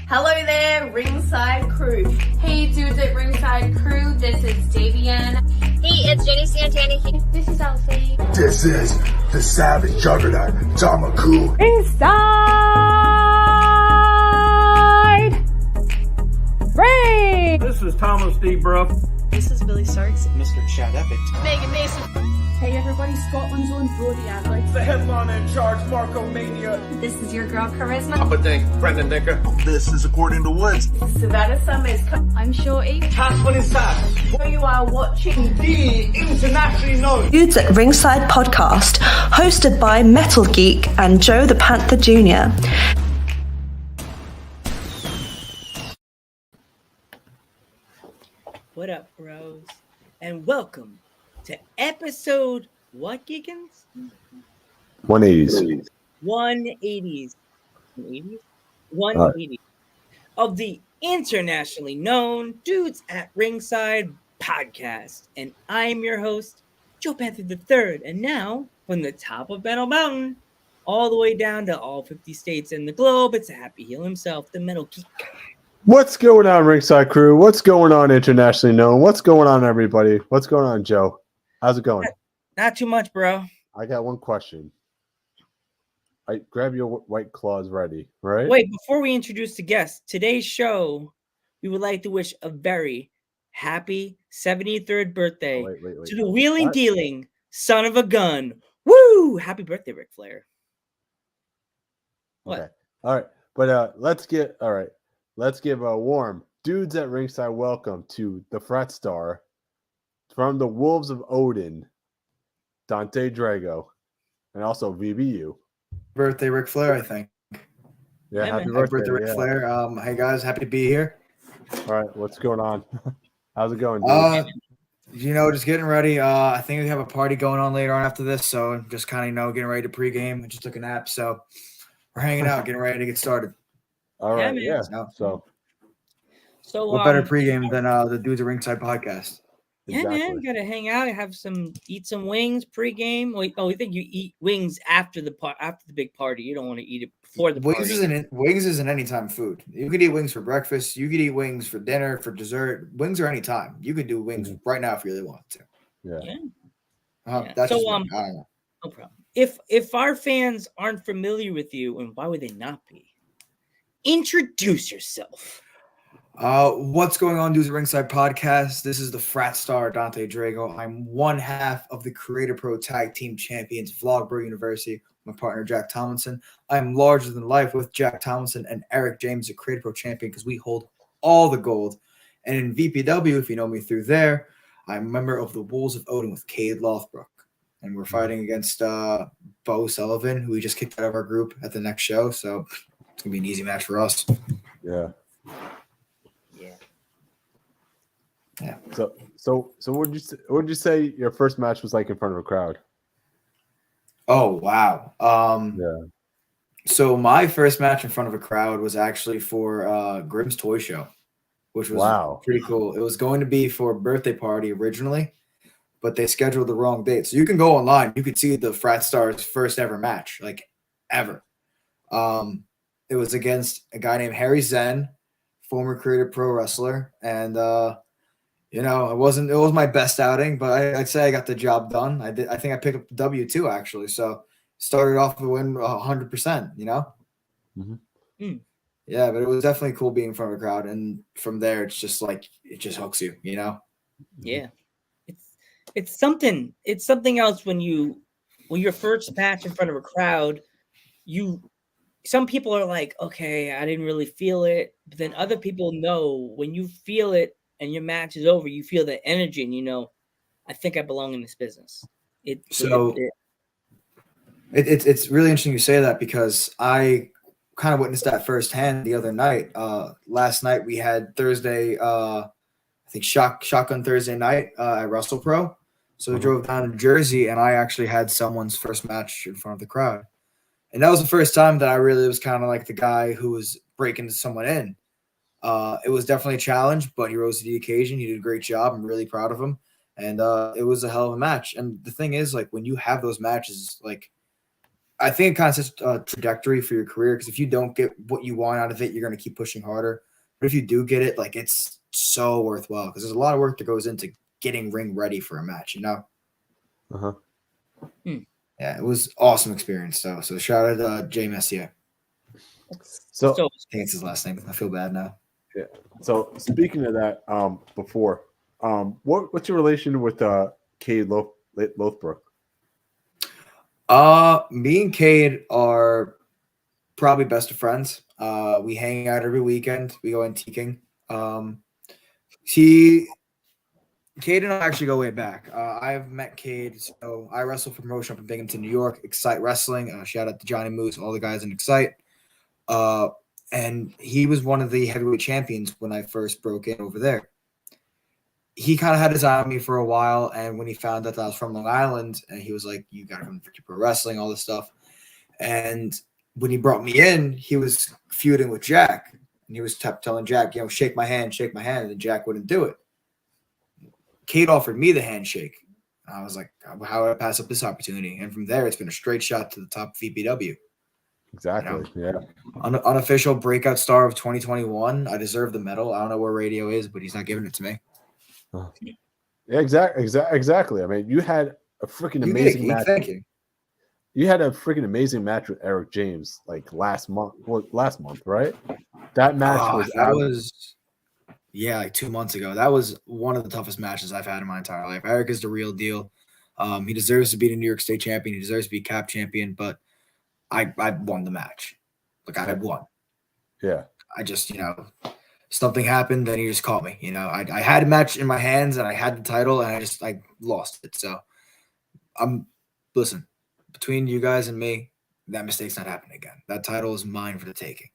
Hello there, Ringside Crew. Hey dudes at Ringside Crew, this is Davian. Hey, it's Jenny Santana here. This is Elsie. This is the Savage Juggernaut, Tamaku. Inside Ring! This is Thomas D. Bruff. This is Billy Starks. Mr. Chad Epic. Megan Mason. Hey everybody, Scotland's own Brody Adler. The headliner in charge, Marco Mania. This is your girl Charisma. Papa Dink, Brendan Dinker. This is According to Woods. Savannah Summers. I'm Shorty. Tasman inside. You are watching The internationally known Dudes at Ringside podcast, hosted by Metal Geek and Joe the Panther Jr. What up, bros? And welcome to episode what, Geekins? 180s. 180s. 180 of the internationally known Dudes at Ringside podcast. And I'm your host, Joe Panther III. And now, from the top of Metal Mountain, all the way down to all 50 states in the globe, it's a happy heel himself, the Metal Geek. What's going on, Ringside Crew? What's going on, internationally known? What's going on, everybody? What's going on, Joe? How's it going? Not too much, bro. I got one question. Grab your white claws ready, right? Wait, before we introduce the guest, today's show, we would like to wish a very happy 73rd birthday to the wheeling dealing son of a gun. Woo! Happy birthday, Ric Flair. What? Okay. All right. But let's give a warm Dudes at Ringside welcome to the Frat Star from the Wolves of Odin, Dante Drago, and also VBU. Birthday, Ric Flair, I think. Yeah, happy Happy birthday, birthday, Ric Flair. Hey, guys, happy to be here. All right, what's going on? How's it going, dude? Just getting ready. I think we have a party going on later on after this, so just kind of, getting ready to pregame. I just took a nap, so we're hanging out, getting ready to get started. All right, man. So what better pregame than the Dudes at Ringside podcast? Yeah, man, gotta hang out, eat some wings pregame. You think you eat wings after the big party? You don't want to eat it before the party. Wings isn't anytime food. You could eat wings for breakfast. You could eat wings for dinner, for dessert. Wings are anytime. You could do wings right now if you really want to. Yeah. That's so just I don't know. No problem. If our fans aren't familiar with you, and why would they not be? Introduce yourself. What's going on, Dudes at Ringside podcast? This is the Frat Star, Dante Drago. I'm one half of the Creator Pro Tag Team Champions, Vlogbro University. My partner, Jack Tomlinson. I'm larger than life with Jack Tomlinson and Eric James, a Creator Pro Champion, because we hold all the gold. And in VPW, if you know me through there, I'm a member of the Wolves of Odin with Cade Lothbrook. And we're fighting against Bo Sullivan, who we just kicked out of our group at the next show. So it's going to be an easy match for us. Yeah. Yeah. So what would you say your first match was like in front of a crowd? Oh wow. Yeah. So my first match in front of a crowd was actually for Grimm's Toy Show, which was pretty cool. It was going to be for a birthday party originally, but they scheduled the wrong date. So you can go online, you could see the Frat Stars' first ever match, like ever. It was against a guy named Harry Zen, former Creator Pro wrestler, and it wasn't my best outing, but I'd say I got the job done. I think I picked up the W2 actually. So started off the win 100%, Mm-hmm. Yeah, but it was definitely cool being in front of a crowd. And from there, it's just like, it just hooks you, Yeah. It's something else when your first match in front of a crowd, some people are like, okay, I didn't really feel it. But then other people know when you feel it, and your match is over, you feel the energy, and I think I belong in this business. It's really interesting you say that, because I kind of witnessed that firsthand the other night. Last night we had Thursday, I think Shotgun Thursday night at Russell Pro. So we drove down to Jersey, and I actually had someone's first match in front of the crowd. And that was the first time that I really was kind of like the guy who was breaking someone in. It was definitely a challenge, but he rose to the occasion. He did a great job. I'm really proud of him. And it was a hell of a match. And the thing is, like, when you have those matches, like, I think it kind of sets a trajectory for your career, because if you don't get what you want out of it, you're going to keep pushing harder. But if you do get it, like, it's so worthwhile, because there's a lot of work that goes into getting ring ready for a match, you know? Uh-huh. Yeah, it was awesome experience, though. So shout out to Jay Messier. So I think it's his last name. I feel bad now. yeah. So speaking of that, before, what's your relation with Cade Lothbrok? Me and Cade are probably best of friends. We hang out every weekend. We go antiquing. Cade and I actually go way back. I've met Cade. So I wrestle for promotion up in Binghamton, New York. Excite Wrestling. Shout out to Johnny Moose, all the guys in Excite. And he was one of the heavyweight champions when I first broke in over there. He kind of had his eye on me for a while, and when he found out that I was from Long Island, and he was like, "You got to come to Pro Wrestling," all this stuff. And when he brought me in, he was feuding with Jack, and he was telling Jack, shake my hand, and then Jack wouldn't do it. Cade offered me the handshake. I was like, how would I pass up this opportunity? And from there, it's been a straight shot to the top of VPW. Exactly. Yeah. Unofficial breakout star of 2021. I deserve the medal. I don't know where Radio is, but he's not giving it to me. Yeah, exactly. I mean, you had a freaking amazing match. Thank you. You had a freaking amazing match with Eric James like last month, right? That match was like 2 months ago. That was one of the toughest matches I've had in my entire life. Eric is the real deal. He deserves to be the New York State champion. He deserves to be CAP champion, but I won the match. Like, I had won. Yeah. I just, something happened, then he just caught me. I had a match in my hands, and I had the title, and I lost it. So listen, between you guys and me, that mistake's not happening again. That title is mine for the taking.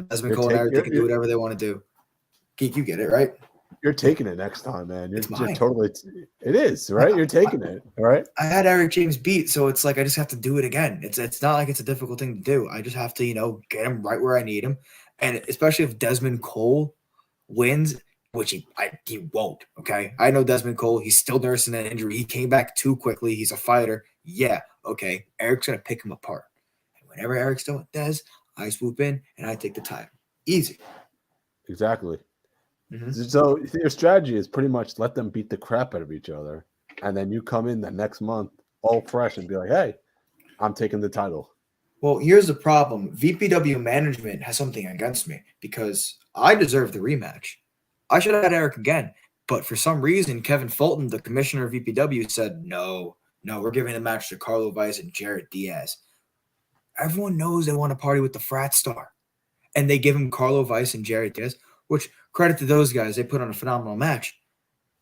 Desmond Cole and Eric, they can do whatever they want to do. Geek, you get it, right? You're taking it next time, man. You're totally. It is, right? You're taking it, all right? I had Eric James beat, so it's like I just have to do it again. It's not like it's a difficult thing to do. I just have to, get him right where I need him. And especially if Desmond Cole wins, which he won't, okay? I know Desmond Cole. He's still nursing that injury. He came back too quickly. He's a fighter. Yeah, okay. Eric's going to pick him apart. And whenever Eric's done with Des, I swoop in and I take the title. Easy. Exactly. Mm-hmm. So your strategy is pretty much let them beat the crap out of each other, and then you come in the next month all fresh and be like, "Hey, I'm taking the title." Well, here's the problem. VPW management has something against me because I deserve the rematch. I should have had Eric again, but for some reason, Kevin Fulton, the commissioner of VPW, said, no, we're giving the match to Carlo Weiss and Jarrett Diaz. Everyone knows they want to party with the frat star, and they give him Carlo Weiss and Jarrett Diaz, which, credit to those guys, they put on a phenomenal match,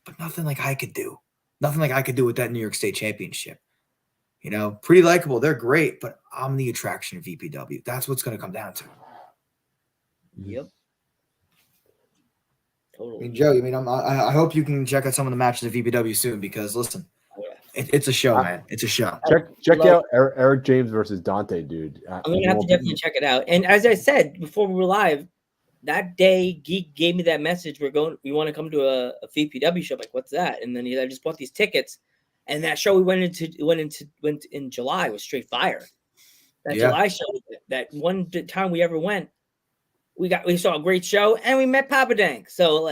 but nothing like I could do. Nothing like I could do with that New York State championship. Pretty likable. They're great, but I'm the attraction of VPW. That's what's going to come down to. Yep. Totally. Joe, I hope you can check out some of the matches at VPW soon, because listen, it's a show, man. It's a show. Check out Eric James versus Dante, dude. I'm gonna have to definitely check it out. And as I said before we were live, that day Geek gave me that message. We want to come to a VPW show. I'm like, what's that? And then I just bought these tickets. And that show we went in July was straight fire. That July show, that one time we ever went, we saw a great show and we met Papa Dank. So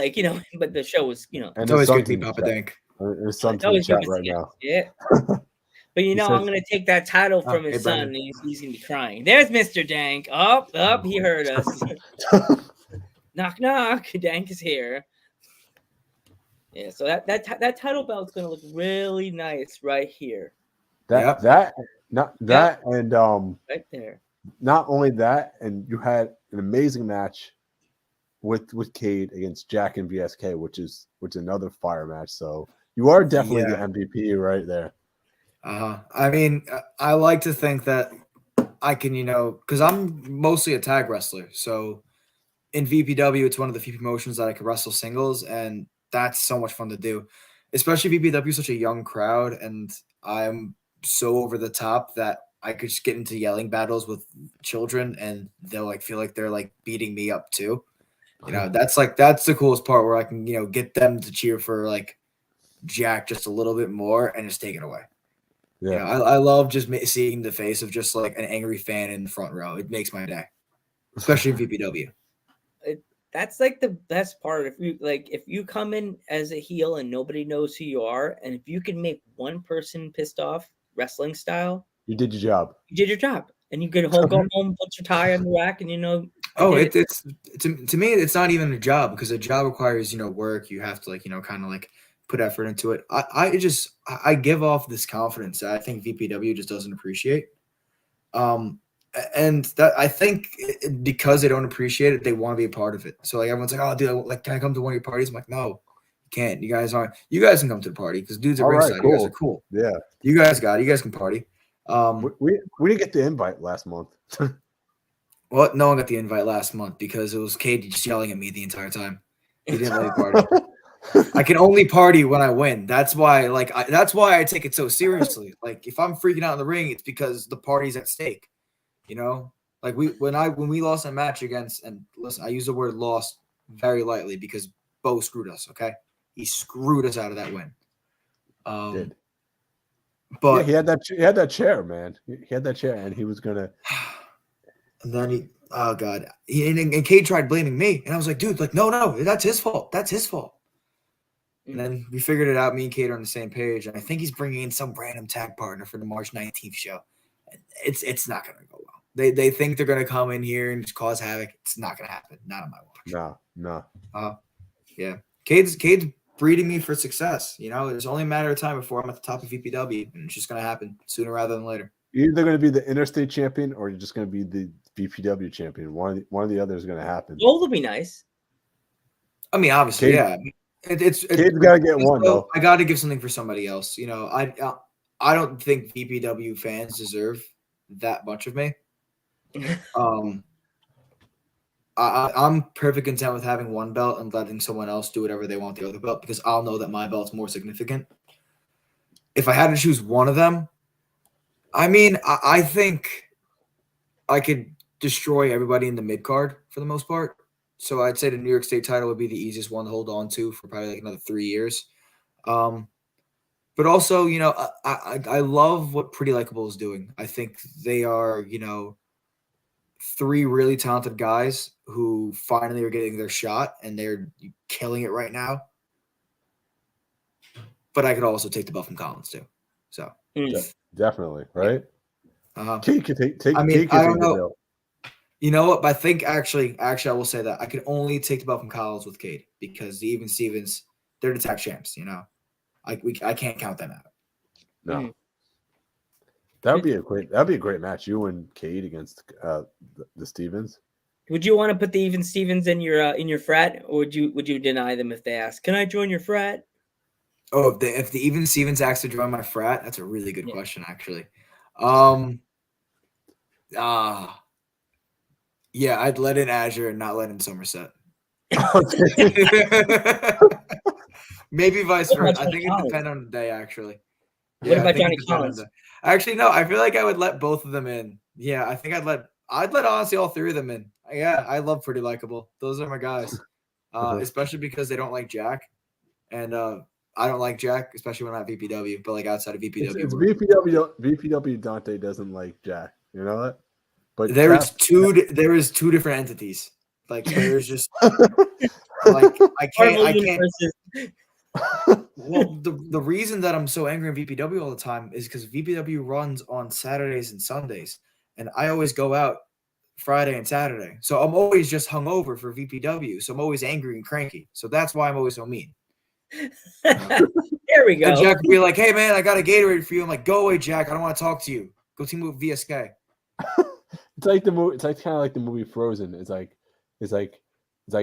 but the show was And it's always good to be Papa Dank. There's something in the chat right now. Yeah. But I'm gonna take that title from his son, and he's gonna be crying. There's Mr. Dank. Up, he heard us. Knock knock, Dank is here. Yeah, so that title belt's gonna look really nice right here. And right there. Not only that, and you had an amazing match with Cade against Jack and VSK, which is another fire match. So you are definitely the MVP right there. I like to think that I can, because I'm mostly a tag wrestler. So in VPW, it's one of the few promotions that I can wrestle singles, and that's so much fun to do. Especially VPW is such a young crowd, and I'm so over the top that I could just get into yelling battles with children, and they'll feel like they're beating me up too. That's the coolest part, where I can, get them to cheer for Jack just a little bit more and just take it away. You know, I love just seeing the face of just like an angry fan in the front row. It makes my day, especially in VPW. That's like the best part. If you come in as a heel and nobody knows who you are, and if you can make one person pissed off wrestling style, you did your job. You did your job, and you can go home, put your tie on the rack, and it's to me, it's not even a job because a job requires work. You have to kind of put effort into it. I give off this confidence that I think VPW just doesn't appreciate. And that I think because they don't appreciate it, they want to be a part of it. So everyone's like, "Oh, dude, can I come to one of your parties?" I'm like, "No, you can't. You guys aren't. You guys can come to the party because dudes at ringside. Cool. You guys are cool. Yeah, you guys got it. You guys can party." We didn't get the invite last month. Well, no one got the invite last month because it was Katie just yelling at me the entire time. He didn't let me party. I can only party when I win. That's why, that's why I take it so seriously. If I'm freaking out in the ring, it's because the party's at stake. When we lost a match against, and listen, I use the word lost very lightly because Bo screwed us. Okay, he screwed us out of that win. Did. But he had that chair, man. He had that chair, and he was gonna. And then and Cade tried blaming me, and I was like, dude, no, that's his fault. That's his fault. And then we figured it out. Me and Cade are on the same page, and I think he's bringing in some random tag partner for the March 19th show. It's not going to go well. They think they're going to come in here and just cause havoc. It's not going to happen. Not on my watch. No. Yeah. Cade's breeding me for success. It's only a matter of time before I'm at the top of VPW, and it's just going to happen sooner rather than later. You're either going to be the interstate champion or you're just going to be the VPW champion. One or the other is going to happen. Both will be nice. I mean, obviously, Cade, yeah. Cade's got to get one, though. I got to give something for somebody else. I don't think VPW fans deserve that much of me. I'm perfectly content with having one belt and letting someone else do whatever they want with the other belt because I'll know that my belt's more significant. If I had to choose one of them, I mean, I think I could destroy everybody in the mid card for the most part. So I'd say the New York State title would be the easiest one to hold on to for probably another 3 years. But also, I love what Pretty Likeable is doing. I think they are, 3 really talented guys who finally are getting their shot and they're killing it right now. But I could also take the belt from Collins too. So definitely, right? Cade could take. I mean, I don't know. Belt. You know what? But I think actually, I will say that I could only take the belt from Collins with Cade because the Even Stevens, they're the tag champs. I can't count them out. No, that'd be a great match. You and Cade against the Stevens. Would you want to put the Even Stevens in your frat, or would you deny them if they ask? Can I join your frat? Oh, if the Even Stevens actually join my frat, that's a really good question, actually. Yeah, I'd let in Azure and not let in Somerset. Maybe vice versa. I think it depends on the day, actually. What about Johnny Collins? Actually, no. I feel like I would let both of them in. Yeah, I think I'd let honestly all 3 of them in. Yeah, I love Pretty Likeable. Those are my guys. Especially because they don't like Jack, and I don't like Jack, especially when I'm at VPW. But outside of VPW, it's VPW. Dante doesn't like Jack. You know that. But there is 2 different entities. There's just I can't. Well, the reason that I'm so angry at VPW all the time is because VPW runs on Saturdays and Sundays, and I always go out Friday and Saturday. So I'm always just hungover for VPW. So I'm always angry and cranky. So that's why I'm always so mean. There we go. And Jack would be like, "Hey man, I got a Gatorade for you." I'm like, "Go away, Jack. I don't want to talk to you. Go team up with VSK." It's like the movie. It's kind of like the movie Frozen. It's like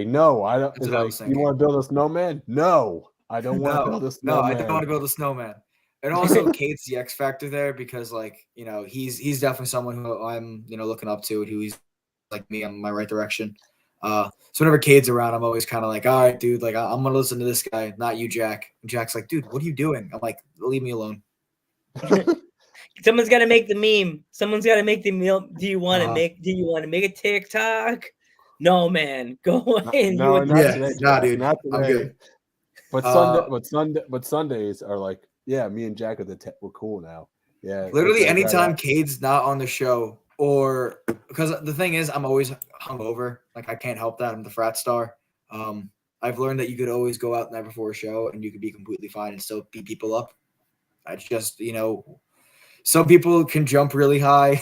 no, I don't. It's like, you want to build a snowman? No, I don't want to build a snowman. No, I don't want to build a snowman. And also, Kate's the X factor there because, he's definitely someone who I'm, looking up to, who he's like me on my right direction. So whenever Cade's around, I'm always kind of like, all right, dude, I'm gonna listen to this guy, not you, Jack. And Jack's like, dude, what are you doing? I'm like, leave me alone. Someone's got to make the meme. Someone's got to make the meal. Do you want to make a TikTok? No, man, go away. No, dude, not today. I'm good. But Sundays are like, yeah, me and Jack we're cool now. Yeah. Literally, it's like, anytime Cade's not on the show, or because the thing is, I'm always hungover. Like I can't help that. I'm the frat star. I've learned that you could always go out the night before a show and you could be completely fine and still beat people up. I just, some people can jump really high.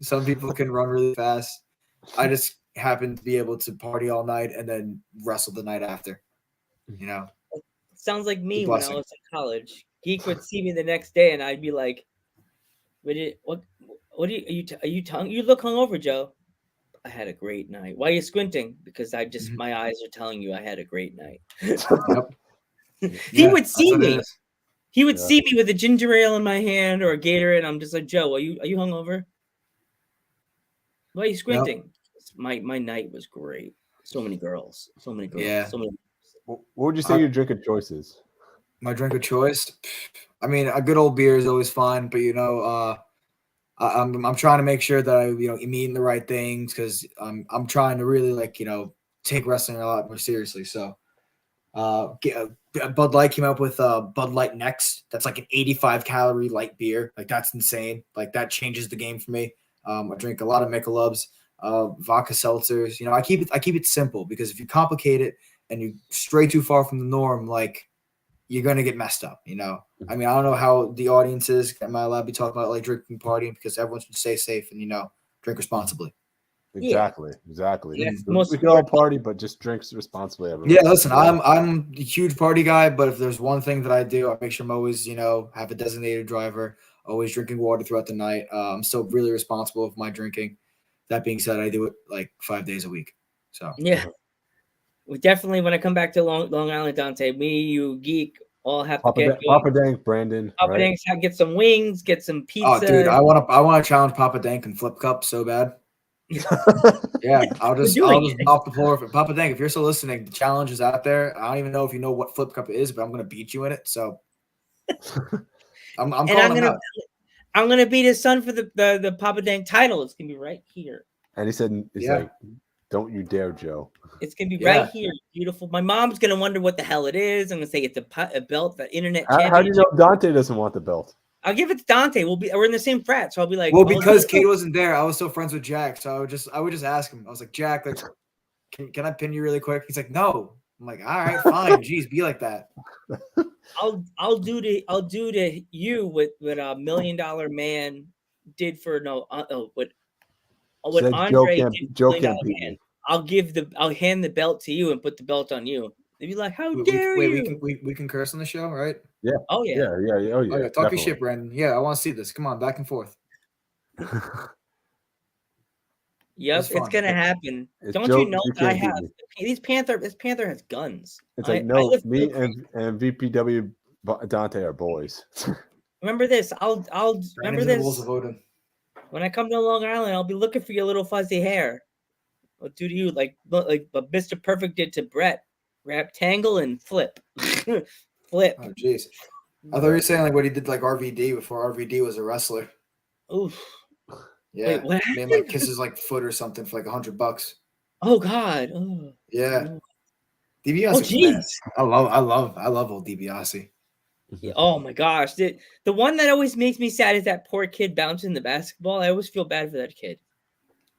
Some people can run really fast. I just happen to be able to party all night and then wrestle the night after. Sounds like me The when I blessing. was in college. Geek would see me the next day, and I'd be like, "What are you tongue? You look hungover, Joe." I had a great night. Why are you squinting? Because my eyes are telling you I had a great night. Yep. He Yeah, would see that's what it me. is. He would see me with a ginger ale in my hand or a Gatorade, and I'm just like, Joe, are you hungover? Why are you squinting? My night was great. So many girls. Yeah. So many. What would you say your drink of choice is? My drink of choice? I mean, a good old beer is always fine, but I'm trying to make sure that I'm eating the right things because I'm trying to really take wrestling a lot more seriously. So, Bud Light came up with Bud Light Next. That's like an 85 calorie light beer. Like that's insane. Like that changes the game for me. I drink a lot of Michelobs, vodka seltzers. I keep it simple because if you complicate it and you stray too far from the norm, like you're gonna get messed up. I mean, I don't know how the audience is. Am I allowed to be talking about like drinking, partying? Because everyone should stay safe and drink responsibly. Exactly. Yeah, We can all party, but just drinks responsibly. Everyone. Yeah, listen, I'm a huge party guy, but if there's one thing that I do, I make sure I'm always have a designated driver, always drinking water throughout the night. I'm still really responsible with my drinking. That being said, I do it like 5 days a week. So yeah, we definitely when I come back to Long Island, Dante, me, you, Geek, all have to get Papa Dank, Brandon. Papa Dank, get some wings, get some pizza. Oh, dude, I want to challenge Papa Dank and Flip Cup so bad. Yeah, I'll just mop the floor. Papa Dank, if you're still listening, the challenge is out there. I don't even know if you know what Flip Cup is, but I'm gonna beat you in it. So I'm calling him out. I'm gonna beat his son for the Papa Dank title. It's gonna be right here. And he said, like, don't you dare, Joe. It's gonna be right here, beautiful. My mom's gonna wonder what the hell it is. I'm gonna say it's a belt, the internet championship. How do you know Dante doesn't want the belt? I'll give it to Dante. We're in the same frat, so I'll be like, well, because Kate wasn't there, I was still friends with Jack, so I would just ask him. I was like, Jack, like, can I pin you really quick? He's like, no. I'm like, all right, fine. Jeez, be like that. I'll do to you what $1 Million Man did for what Andre did. Joe can't beat me. I'll hand the belt to you and put the belt on you. They'd be like, how dare you? We can curse on the show, right? Yeah. Oh yeah. Yeah. Oh yeah. Talk your shit, Brandon. Yeah, I want to see this. Come on, back and forth. Yep, it's gonna happen. Don't you know that I have these Panther? This Panther has guns. It's like me and VPW Dante are boys. Remember this. I'll remember this. When I come to Long Island, I'll be looking for your little fuzzy hair. I'll do to you like Mr. Perfect did to Brett. Wrap, tangle, and flip. Flip. Oh jeez. I thought you were saying like what he did like RVD before RVD was a wrestler. Oof. Yeah. Wait, what? Made like kisses like foot or something for like $100. Oh God. Oh. Yeah. DiBiase. Oh jeez. I love old DiBiase. Yeah, oh my gosh. The one that always makes me sad is that poor kid bouncing the basketball. I always feel bad for that kid.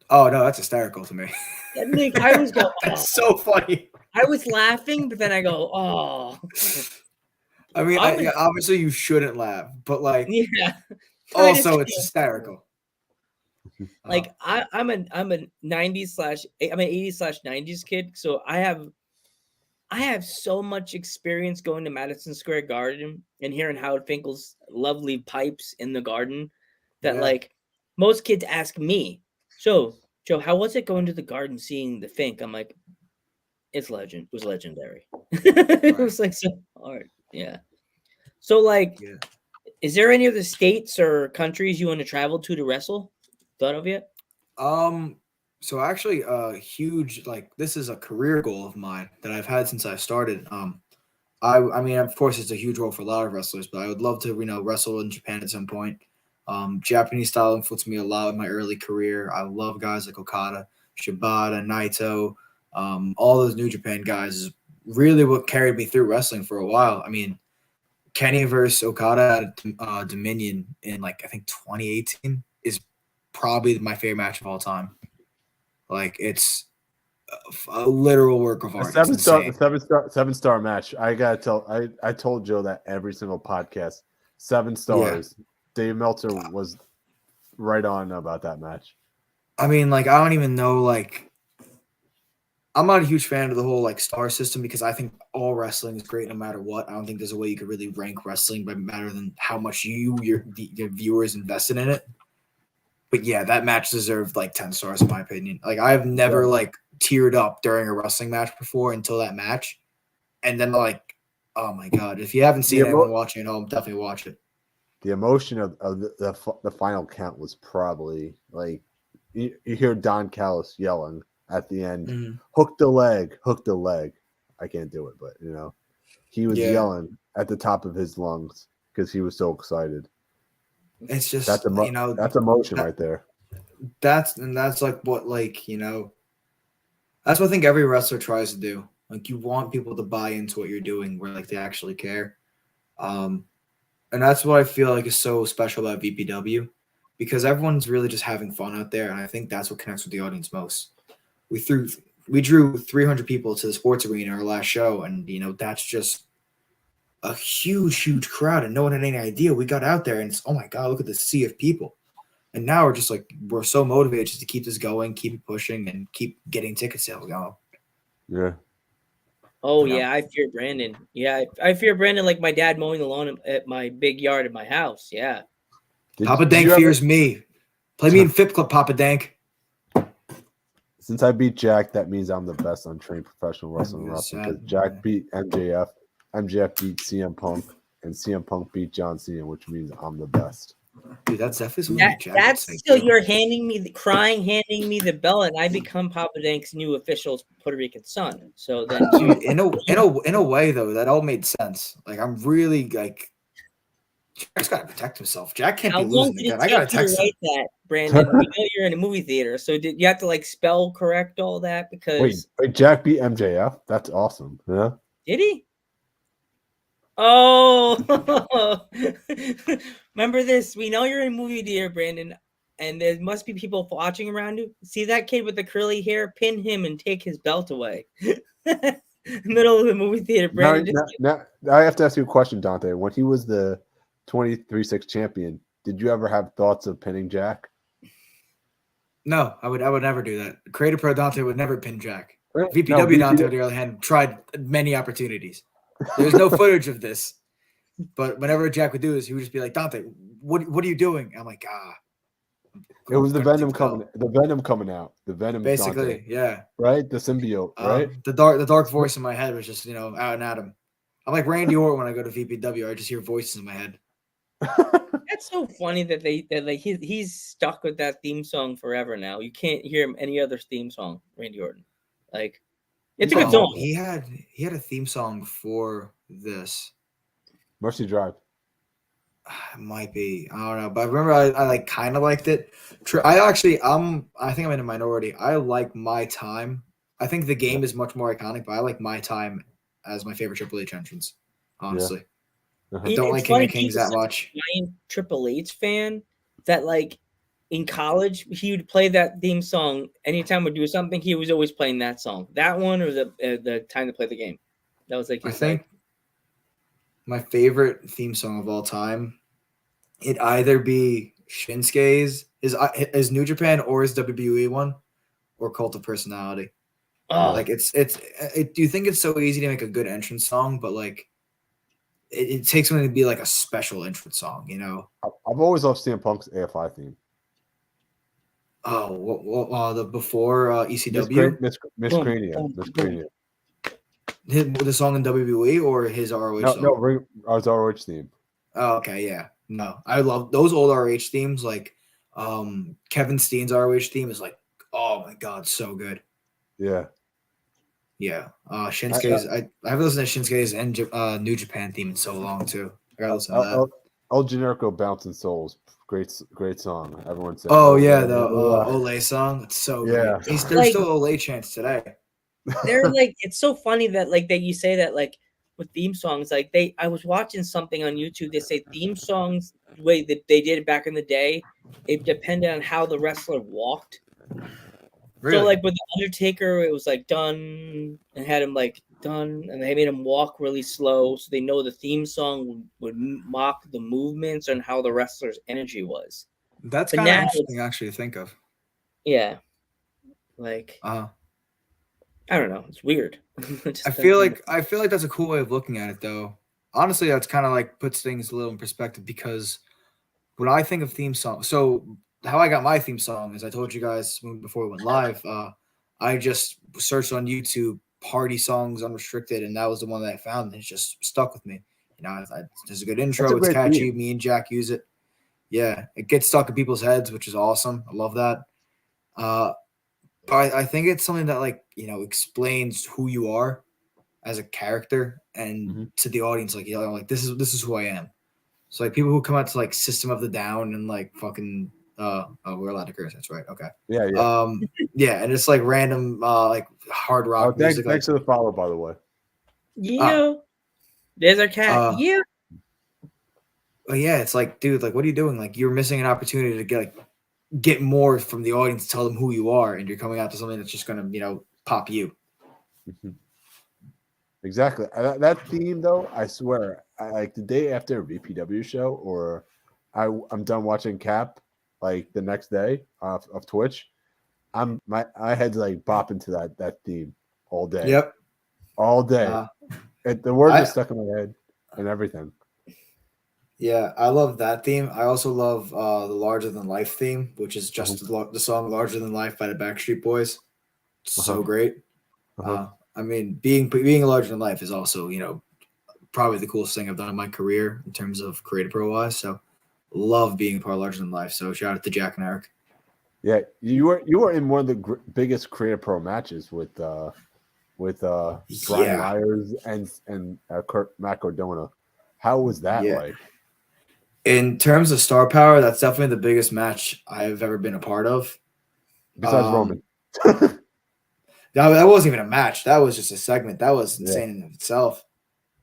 Oh no, that's hysterical to me. I always go, that's so funny. I was laughing, but then I go, oh. I mean, obviously you shouldn't laugh, but like, yeah. Also it's hysterical. Like I'm a 90s / I'm an 80s / 90s kid, so I have so much experience going to Madison Square Garden and hearing Howard Finkel's lovely pipes in the garden that like most kids ask me, so Joe, how was it going to the garden seeing the Fink? I'm like, it was legendary. It was like so hard. Yeah. So like, is there any other states or countries you want to travel to wrestle? Thought of yet? So actually huge, like this is a career goal of mine that I've had since I started. I mean, of course it's a huge role for a lot of wrestlers, but I would love to, wrestle in Japan at some point. Japanese style influenced me a lot in my early career. I love guys like Okada, Shibata, Naito, all those New Japan guys is really what carried me through wrestling for a while. I mean, Kenny versus Okada at Dominion in like I think 2018 is probably my favorite match of all time. Like it's a literal work of art. The seven star match. I gotta tell. I told Joe that every single podcast. 7 stars. Yeah. Dave Meltzer was right on about that match. I mean, like I don't even know. Like I'm not a huge fan of the whole like star system because I think all wrestling is great no matter what. I don't think there's a way you could really rank wrestling by matter than how much your viewers invested in it. But yeah, that match deserved like 10 stars in my opinion. Like I've never like teared up during a wrestling match before until that match. And then like, oh my God, if you haven't seen anyone watching at home, definitely watch it. The emotion of the final count was probably like, you hear Don Callis yelling at the end, hook the leg. I can't do it, but you know, he was yelling at the top of his lungs because he was so excited. It's just that's emotion right there. That's like what that's what I think every wrestler tries to do. Like you want people to buy into what you're doing, where like they actually care. And that's what I feel like is so special about VPW, because everyone's really just having fun out there, and I think that's what connects with the audience most. We drew 300 people to the sports arena our last show, and that's just a huge crowd, and no one had any idea. We got out there and it's, oh my God, look at this sea of people. And now we're so motivated just to keep this going, keep it pushing, and keep getting ticket sales going. Yeah. Oh yeah, I fear Brandon. Yeah, I fear Brandon like my dad mowing the lawn at my big yard at my house. Yeah. Papa Dank fears me. Play me in Fit Club, Papa Dank. Since I beat Jack, that means I'm the best untrained professional wrestling wrestler, because Jack beat MJF. MJF beat CM Punk, and CM Punk beat John Cena, which means I'm the best. Dude, that's definitely something. That's still you're handing me the belt, and I become Papa Dank's new official Puerto Rican son. So then, dude, in a way though, that all made sense. Like I'm really like, Jack's got to protect himself. Jack can't be losing again. I gotta text him. That, Brandon. We know you're in a movie theater, so did you have to like spell correct all that? Because wait, Jack beat MJF. That's awesome. Yeah. Did he? Oh, remember this? We know you're in a movie theater, Brandon, and there must be people watching around you. See that kid with the curly hair? Pin him and take his belt away. Middle of the movie theater, Brandon. Now, I have to ask you a question, Dante. When he was the 23-6 champion, did you ever have thoughts of pinning Jack? No, I would never do that. Creative Pro Dante would never pin Jack. VPW Dante, on the other hand, tried many opportunities. There's no footage of this, but whenever Jack would do this, he would just be like, "Dante, what are you doing?" I'm like, It was the Venom coming. The Venom coming out. The Venom. Basically, Dante, yeah. Right, the symbiote. Right. The dark voice in my head was just out and at him. I'm like Randy Orton when I go to VPW. I just hear voices in my head. That's so funny that he's stuck with that theme song forever now. You can't hear him any other theme song, Randy Orton. Like. It's a good song. He had a theme song for this. Mercy Drive. It might be. I don't know. But I remember I like kind of liked it. I think I'm in a minority. I like My Time. I think the game is much more iconic, but I like My Time as my favorite Triple H entrance. Honestly. Yeah. I don't like King of Kings that much. I'm a Triple H fan that like in college, he would play that theme song anytime we do something. He was always playing that song, that one, or the time to play the game. That was like I think my favorite theme song of all time. It'd either be Shinsuke's, his New Japan, or his WWE one, or Cult of Personality. Oh, like it's. Do you think it's so easy to make a good entrance song, but like it takes something to be like a special entrance song, I've always loved CM Punk's AFI theme. Oh, the before ECW? Miss Crania. The song in WWE or his ROH song? No, his ROH theme. Oh, okay, yeah. No, I love those old ROH themes. Like Kevin Steen's ROH theme is like, oh my God, so good. Yeah. Yeah. Shinsuke's, I haven't listened to Shinsuke's and New Japan theme in so long, too. I gotta listen to that. El Generico Bouncing Souls. Great song. Everyone says. Oh yeah, the Olay song. It's so good. There's still Olay chants today. They're like, it's so funny that like that you say that like with theme songs. Like I was watching something on YouTube. They say theme songs, the way that they did it back in the day, it depended on how the wrestler walked. Really? So like with the Undertaker, it was like done and had him like done, and they made him walk really slow, so they know the theme song would mock the movements and how the wrestler's energy was. That's But kind of now interesting, actually, to think of. Yeah, like I don't know, it's weird. I feel like that's a cool way of looking at it, though. Honestly, that's kind of like puts things a little in perspective, because when I think of theme song, so how I got my theme song is I told you guys before we went live. I just searched on YouTube party songs unrestricted, and that was the one that I found, and it just stuck with me. You know, there's a good intro. It's catchy. Theme. Me and Jack use it. Yeah, it gets stuck in people's heads, which is awesome. I love that. But I think it's something that, like, you know, explains who you are as a character, and to the audience, like, you know, like this is who I am. So like people who come out to like System of the Down and like fucking we're allowed to curse, that's right. Okay. Yeah. Yeah, and it's like random like hard rock music. Thanks for the follow, by the way. Yeah. There's our cat. Yeah. Well, yeah, it's like, dude, like, what are you doing? Like, you're missing an opportunity to get more from the audience, tell them who you are, and you're coming out to something that's just gonna, you know, pop you. Exactly. That theme, though, I swear, like the day after a VPW show, or I'm done watching Cap, like the next day of Twitch, I had to like bop into that theme all day. Yep. All day. The words are stuck in my head and everything. Yeah, I love that theme. I also love the Larger Than Life theme, which is just the song Larger Than Life by the Backstreet Boys. So great. I mean, being Larger Than Life is also, you know, probably the coolest thing I've done in my career in terms of Creative Pro wise. So love being a part of Larger Than Life. So shout out to Jack and Eric. Yeah, you were in one of the biggest Creative Pro matches with Brian Myers and Matt Cardona. How was that like? In terms of star power, that's definitely the biggest match I've ever been a part of. Besides Roman. That wasn't even a match. That was just a segment. That was insane in itself.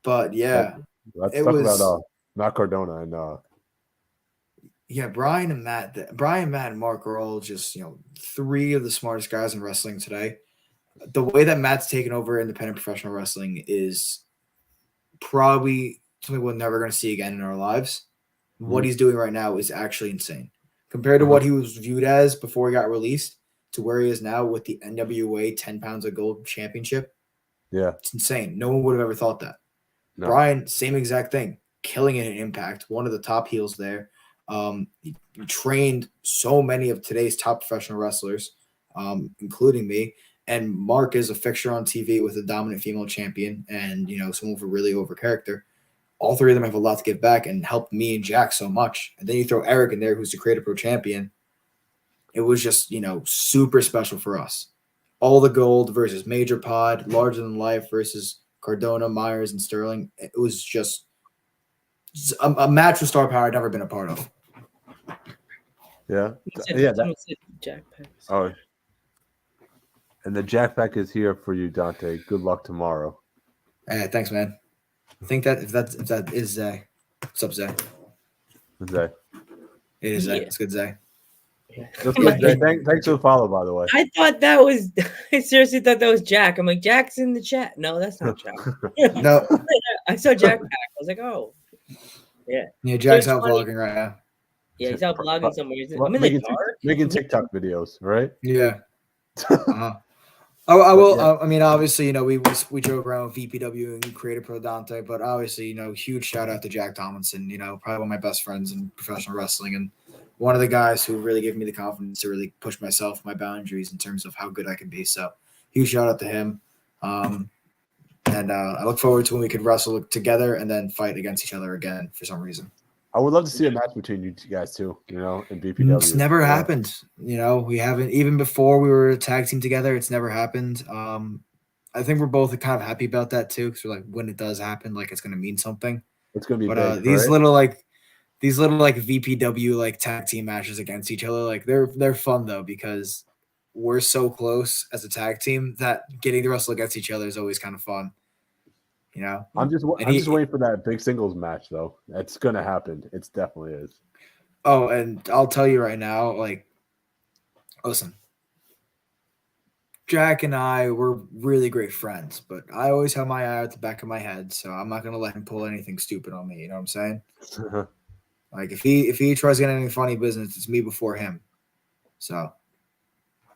But yeah, let's talk about Matt Cardona and Brian, Matt, and Mark are all just, you know, three of the smartest guys in wrestling today. The way that Matt's taken over independent professional wrestling is probably something we're never going to see again in our lives. What he's doing right now is actually insane compared to what he was viewed as before he got released to where he is now with the NWA 10 pounds of gold championship. Yeah. It's insane. No one would have ever thought that. No. Brian, same exact thing. Killing it in Impact. One of the top heels there. He trained so many of today's top professional wrestlers, including me. And Mark is a fixture on TV with a dominant female champion and, you know, someone with a really over character. All three of them have a lot to give back and helped me and Jack so much. And then you throw Eric in there, who's the Creative Pro champion. It was just, you know, super special for us. All the gold versus Major Pod, Larger Than Life versus Cardona, Myers, and Sterling. It was just a match with star power I'd never been a part of. Yeah. Jack Pack. Oh. And the Jack Pack is here for you, Dante. Good luck tomorrow. Hey, thanks, man. I think that if that is Zay. What's up, Zay? Zay. It is Zay. It's good, Zay. Yeah. Thanks for the follow, by the way. I thought that was. I seriously thought that was Jack. I'm like, Jack's in the chat. No, that's not Jack. No. I saw Jack Pack. I was like, oh, yeah. Yeah, Jack's out vlogging right now. Yeah, he's out vlogging somewhere. I'm in the dark. Making TikTok videos, right? Yeah. I will. Yeah. I mean, obviously, you know, we joke around with VPW and Creative Pro Dante, but obviously, you know, huge shout out to Jack Tomlinson. You know, probably one of my best friends in professional wrestling, and one of the guys who really gave me the confidence to really push myself, my boundaries in terms of how good I can be. So, huge shout out to him. And I look forward to when we could wrestle together and then fight against each other again for some reason. I would love to see a match between you two guys too, you know, in BPW. It's never happened. You know, we haven't, even before we were a tag team together, it's never happened. I think we're both kind of happy about that too, because we're like, when it does happen, like it's gonna mean something. It's gonna be big, these little VPW like tag team matches against each other, like they're fun though, because we're so close as a tag team that getting to wrestle against each other is always kind of fun. You know, I'm just waiting for that big singles match though. That's gonna happen. It's definitely is. Oh, and I'll tell you right now, like, listen, Jack and I were really great friends, but I always have my eye at the back of my head, so I'm not gonna let him pull anything stupid on me. You know what I'm saying? Like if he tries to get any funny business, it's me before him. So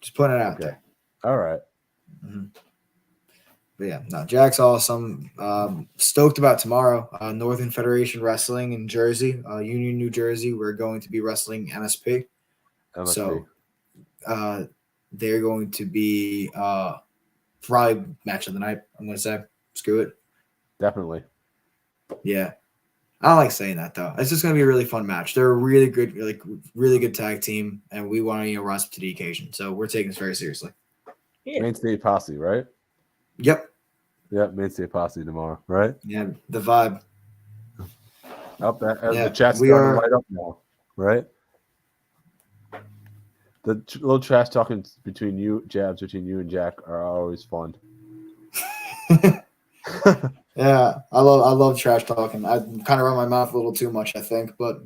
just putting it out there. All right. Mm-hmm. But yeah, no, Jack's awesome. Stoked about tomorrow. Northern Federation Wrestling in Jersey, Union, New Jersey. We're going to be wrestling NSP. So they're going to be probably match of the night. I'm going to say, screw it. Definitely. Yeah. I don't like saying that though. It's just going to be a really fun match. They're a really good, really good tag team, and we want to rise up to the occasion. So we're taking this very seriously. Yeah. Mainstay Posse, right? Yep. Yep, Mainstay Posse tomorrow, right? Yeah, the vibe. The chat's starting to light up now, right? The little trash talking between you and Jack are always fun. Yeah, I love trash talking. I kind of run my mouth a little too much, I think, but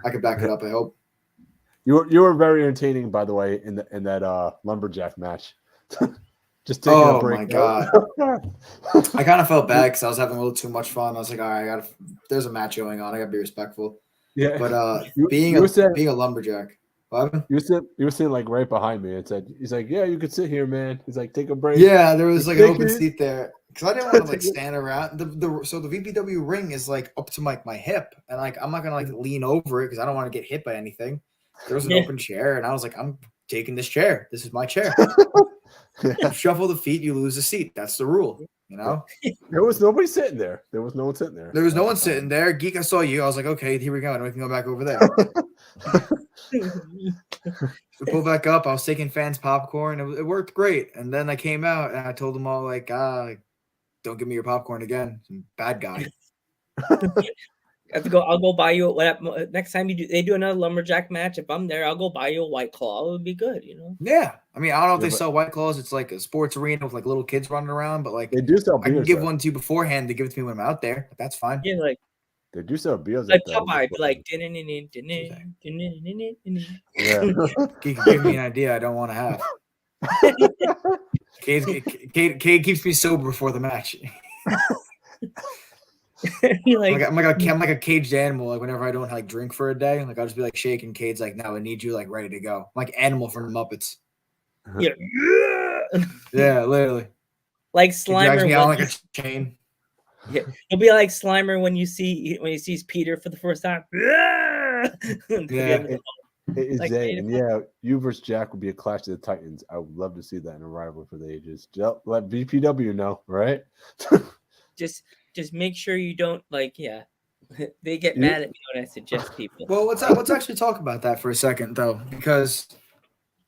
I could back it up. I hope. You were very entertaining, by the way, in that lumberjack match. Just taking a break. Oh my god! I kind of felt bad because I was having a little too much fun. I was like, all right, there's a match going on. I gotta be respectful. Yeah, but being a lumberjack. What? You were sitting like right behind me and said, he's like, yeah, you could sit here, man. He's like, take a break. Yeah, there was like an open seat there because I didn't want to like stand around. So the VPW ring is like up to my hip, and like I'm not gonna like lean over it because I don't want to get hit by anything. There was an open chair, and I was like, I'm taking this chair. This is my chair. You shuffle the feet, you lose the seat. That's the rule, you know. There was nobody sitting there. There was no one sitting there. There was no one sitting there. Geek, I saw you. I was like, okay, here we go. And we can go back over there. We pull back up. I was taking fans popcorn. It worked great. And then I came out and I told them all like, don't give me your popcorn again. Some bad guy. I have to go. I'll go buy you next time they do another lumberjack match. If I'm there, I'll go buy you a White Claw. It would be good, you know. Yeah, I mean, I don't know if they sell White Claws. It's like a sports arena with like little kids running around, but like they do sell beers. I can give one to you beforehand to give it to me when I'm out there. But that's fine. Yeah, like they do sell beers. Like Popeye, like yeah. Give me an idea I don't want to have. Cade keeps me sober before the match. I'm like a caged animal. Like whenever I don't like drink for a day, like I'll just be like shaking. Cade's like, no, I need you like ready to go. I'm like Animal from the Muppets. Yeah, yeah, literally. Like Slimer. He drags me out like a chain. Yeah, he'll be like Slimer when he sees Peter for the first time. Yeah, and yeah, you versus Jack would be a clash of the Titans. I would love to see that in a rivalry for the ages. Let VPW know, right? Just make sure you don't they get mad at me when I suggest people. Well, let's actually talk about that for a second though, because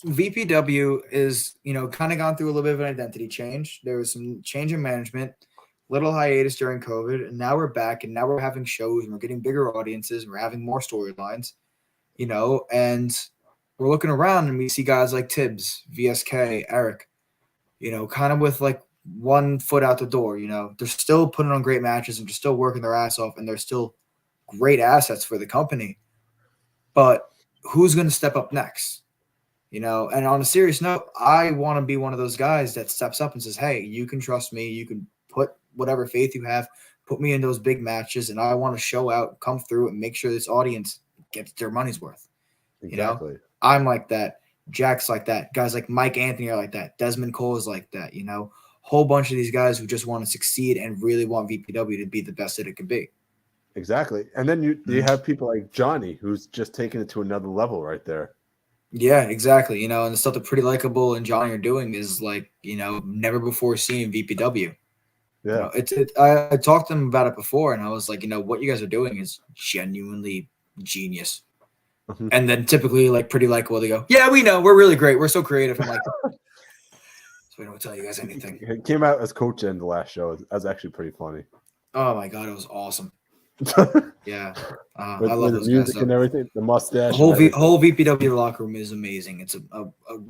VPW is, kind of gone through a little bit of an identity change. There was some change in management, little hiatus during COVID, and now we're back and now we're having shows and we're getting bigger audiences and we're having more storylines, and we're looking around and we see guys like Tibbs, VSK, Eric, kind of with like one foot out the door. They're still putting on great matches and they're still working their ass off and they're still great assets for the company. But who's going to step up next? And on a serious note, I want to be one of those guys that steps up and says, hey, you can trust me. You can put whatever faith you have, put me in those big matches. And I want to show out, come through and make sure this audience gets their money's worth. Exactly. I'm like that. Jack's like that. Guys like Mike Anthony are like that. Desmond Cole is like that, whole bunch of these guys who just want to succeed and really want VPW to be the best that it could be. Exactly. And then you have people like Johnny, who's just taking it to another level right there. Yeah, exactly. And the stuff that Pretty Likeable and Johnny are doing is like, never before seen VPW. Yeah. I talked to them about it before and I was like, what you guys are doing is genuinely genius. Mm-hmm. And then typically like Pretty Likeable, they go, yeah, we know. We're really great. We're so creative. I'm like, so we don't tell you guys anything. It came out as coach in the last show. That was actually pretty funny. Oh my god, it was awesome. Yeah, I with love the those music guys. and everything. The mustache. The whole VPW locker room is amazing. It's a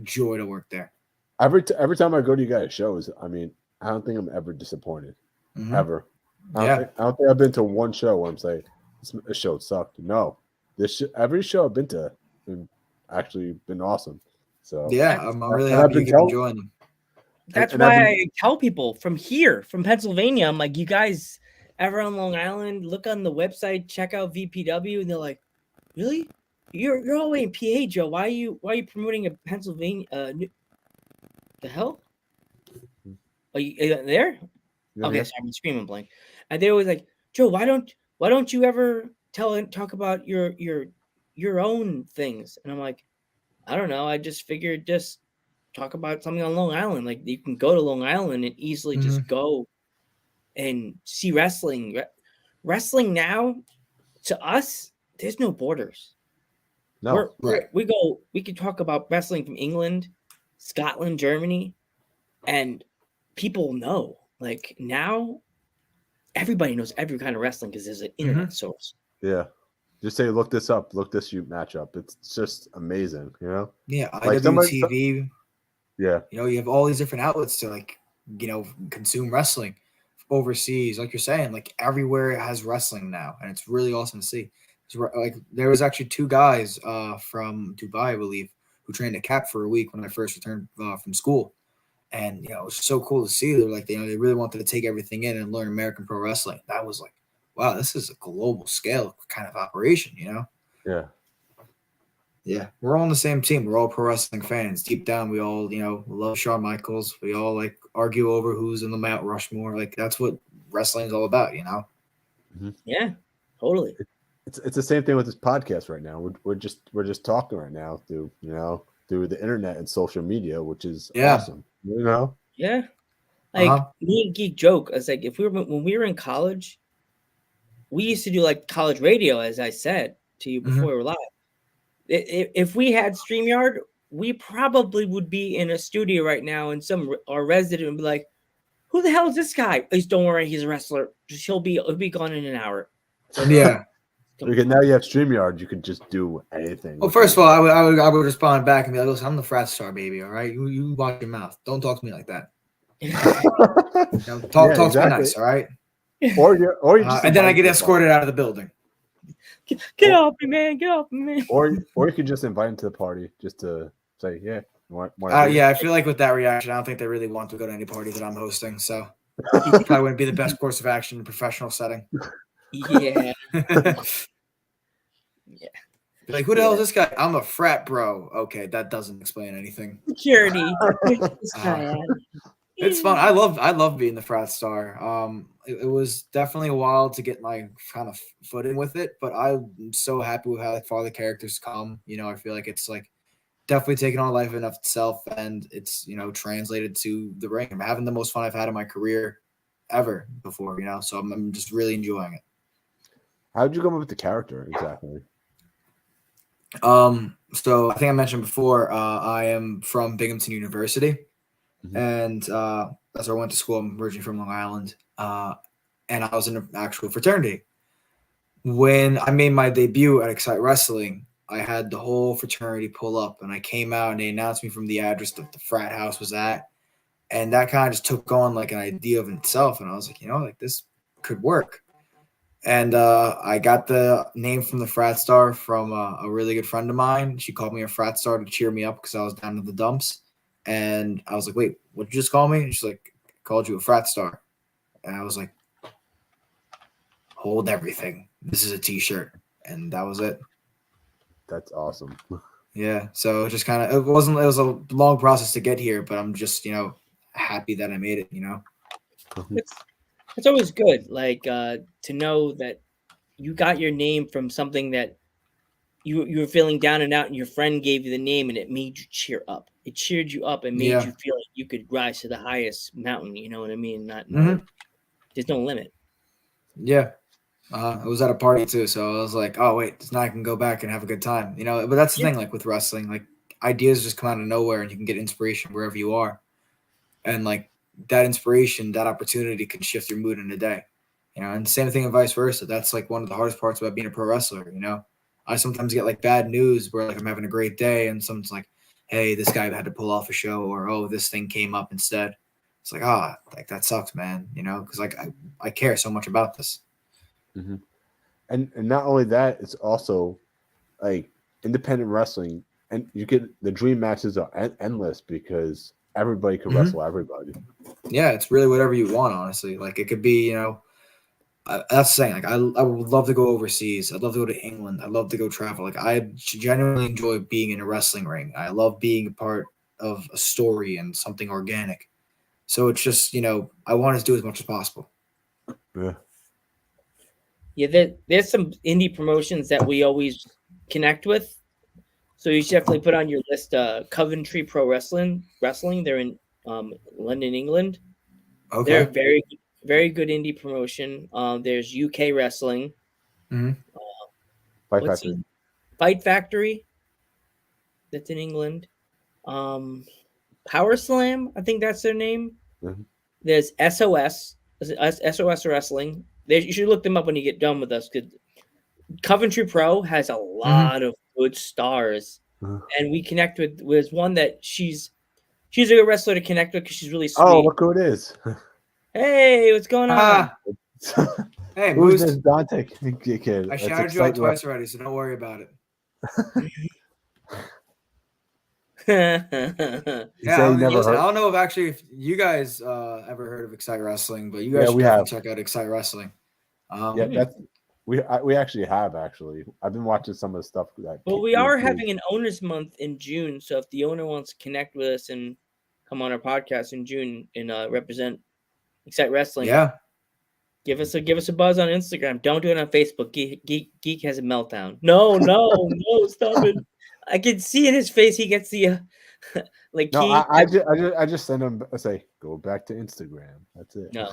joy to work there. Every time I go to you guys' shows, I mean, I don't think I'm ever disappointed. Mm-hmm. Ever. I don't think I've been to one show where I'm saying this show sucked. No, every show I've been to been actually been awesome. So yeah, I'm really happy you keep enjoying them. That's why I tell people from here, from Pennsylvania, I'm like, you guys ever on Long Island, look on the website, check out VPW, and they're like, really? You're all the way in PA, Joe. Why are you promoting a Pennsylvania? The hell? Are you there? Yeah, Okay, yeah. sorry, I'm screaming blank. And they always like, Joe, why don't you ever talk about your own things? And I'm like, I don't know. I just figured just talk about something on Long Island. Like you can go to Long Island and easily just go and see wrestling. Wrestling now, to us, there's no borders. No, We could talk about wrestling from England, Scotland, Germany, and people know. Like now, everybody knows every kind of wrestling because there's an internet source. Yeah. Just say, look this up, look this matchup. It's just amazing, you know? Yeah, like IWTV. Yeah. You know, you have all these different outlets to consume wrestling overseas. Like you're saying, like everywhere it has wrestling now, and it's really awesome to see. Like there was actually 2 guys from Dubai, I believe, who trained at CAP for a week when I first returned from school. And, it was so cool to see. They're like, they really wanted to take everything in and learn American pro wrestling. That was like, wow, this is a global scale kind of operation, Yeah. Yeah. We're all on the same team. We're all pro wrestling fans. Deep down, we all, love Shawn Michaels. We all like argue over who's in the Mount Rushmore. Like that's what wrestling is all about, Mm-hmm. Yeah, totally. It's the same thing with this podcast right now. We're just talking right now through the internet and social media, which is awesome. Yeah. Like me and Geek joke. I was like, when we were in college, we used to do like college radio, as I said to you before we were live. If we had StreamYard, we probably would be in a studio right now, and our resident would be like, "Who the hell is this guy?" Please don't worry, he's a wrestler. He'll be gone in an hour. Yeah. Because now you have StreamYard, you can just do anything. Well, first of all, I would respond back and be like, "Listen, I'm the frat star, baby. All right, you watch your mouth. Don't talk to me like that. Talk to me nice, all right." Or you just and then I get escorted out of the building. Get off me, man! Get off me, man! Or you could just invite him to the party, just to say, "Yeah, yeah." I feel like with that reaction, I don't think they really want to go to any party that I'm hosting. So probably wouldn't be the best course of action in a professional setting. Yeah. Yeah. Like, who the hell is this guy? I'm a frat bro. Okay, that doesn't explain anything. Security. It's fun. I love being the frat star. It was definitely a while to get my kind of footing with it, but I'm so happy with how far the characters come. I feel like it's like definitely taken on life enough itself, and it's translated to the ring. I'm having the most fun I've had in my career ever before. So I'm just really enjoying it. How'd you come up with the character exactly? So I think I mentioned before, I am from Binghamton University, and that's where I went to school. I'm originally from Long Island, and I was in an actual fraternity. When I made my debut at Excite Wrestling, I had the whole fraternity pull up, and I came out, and they announced me from the address that the frat house was at, and that kind of just took on like an idea of itself, and I was like, like this could work. And I got the name from the frat star from a really good friend of mine. She called me a frat star to cheer me up because I was down in the dumps. And I was like, wait, what'd you just call me? And she's like, I called you a frat star. And I was like, hold everything. This is a t-shirt. And that was it. That's awesome. Yeah. So just kind of, it was a long process to get here, but I'm just, happy that I made it, It's always good, like to know that you got your name from something that you were feeling down and out, and your friend gave you the name, and it made you cheer up. It cheered you up and made you feel like you could rise to the highest mountain. You know what I mean? There's no limit. Yeah, I was at a party too, so I was like, "Oh wait, now I can go back and have a good time." But that's the thing, like with wrestling, like ideas just come out of nowhere, and you can get inspiration wherever you are, and like. That inspiration, that opportunity can shift your mood in a day, and the same thing and vice versa. That's like one of the hardest parts about being a pro wrestler. I sometimes get like bad news where like I'm having a great day and someone's like, hey, this guy had to pull off a show, or, oh, this thing came up instead. it's like, like that sucks, man. Because like I care so much about this. Mm-hmm. And not only that, it's also like independent wrestling, and you get the dream matches are endless because everybody could wrestle everybody. Yeah, it's really whatever you want, honestly. Like it could be, that's the saying. Like I would love to go overseas. I'd love to go to England. I'd love to go travel. Like I genuinely enjoy being in a wrestling ring. I love being a part of a story and something organic. So it's just, I want to do as much as possible. Yeah. Yeah, there's some indie promotions that we always connect with. So you should definitely put on your list Coventry Pro Wrestling. They're in London, England. Okay. They're very, very good indie promotion. There's UK Wrestling. Fight Factory. That's in England. Power Slam, I think that's their name. There's SOS Wrestling. You should look them up when you get done with us, because Coventry Pro has a lot of good stars, and we connect with one that she's a good wrestler to connect with because she's really sweet. Oh, look who it is! Hey, what's going on? Hey, who's this Dante kid? I shouted you out twice already, so don't worry about it. I don't know if you guys ever heard of Excite Wrestling, but you guys should definitely check out Excite Wrestling. We actually have. I've been watching some of the stuff that. Well, we are having an owners month in June, so if the owner wants to connect with us and come on our podcast in June and represent Excite Wrestling, give us a buzz on Instagram. Don't do it on Facebook. Geek has a meltdown. No, stop it. I can see in his face he gets the like. No, I just send him say go back to Instagram. That's it. No,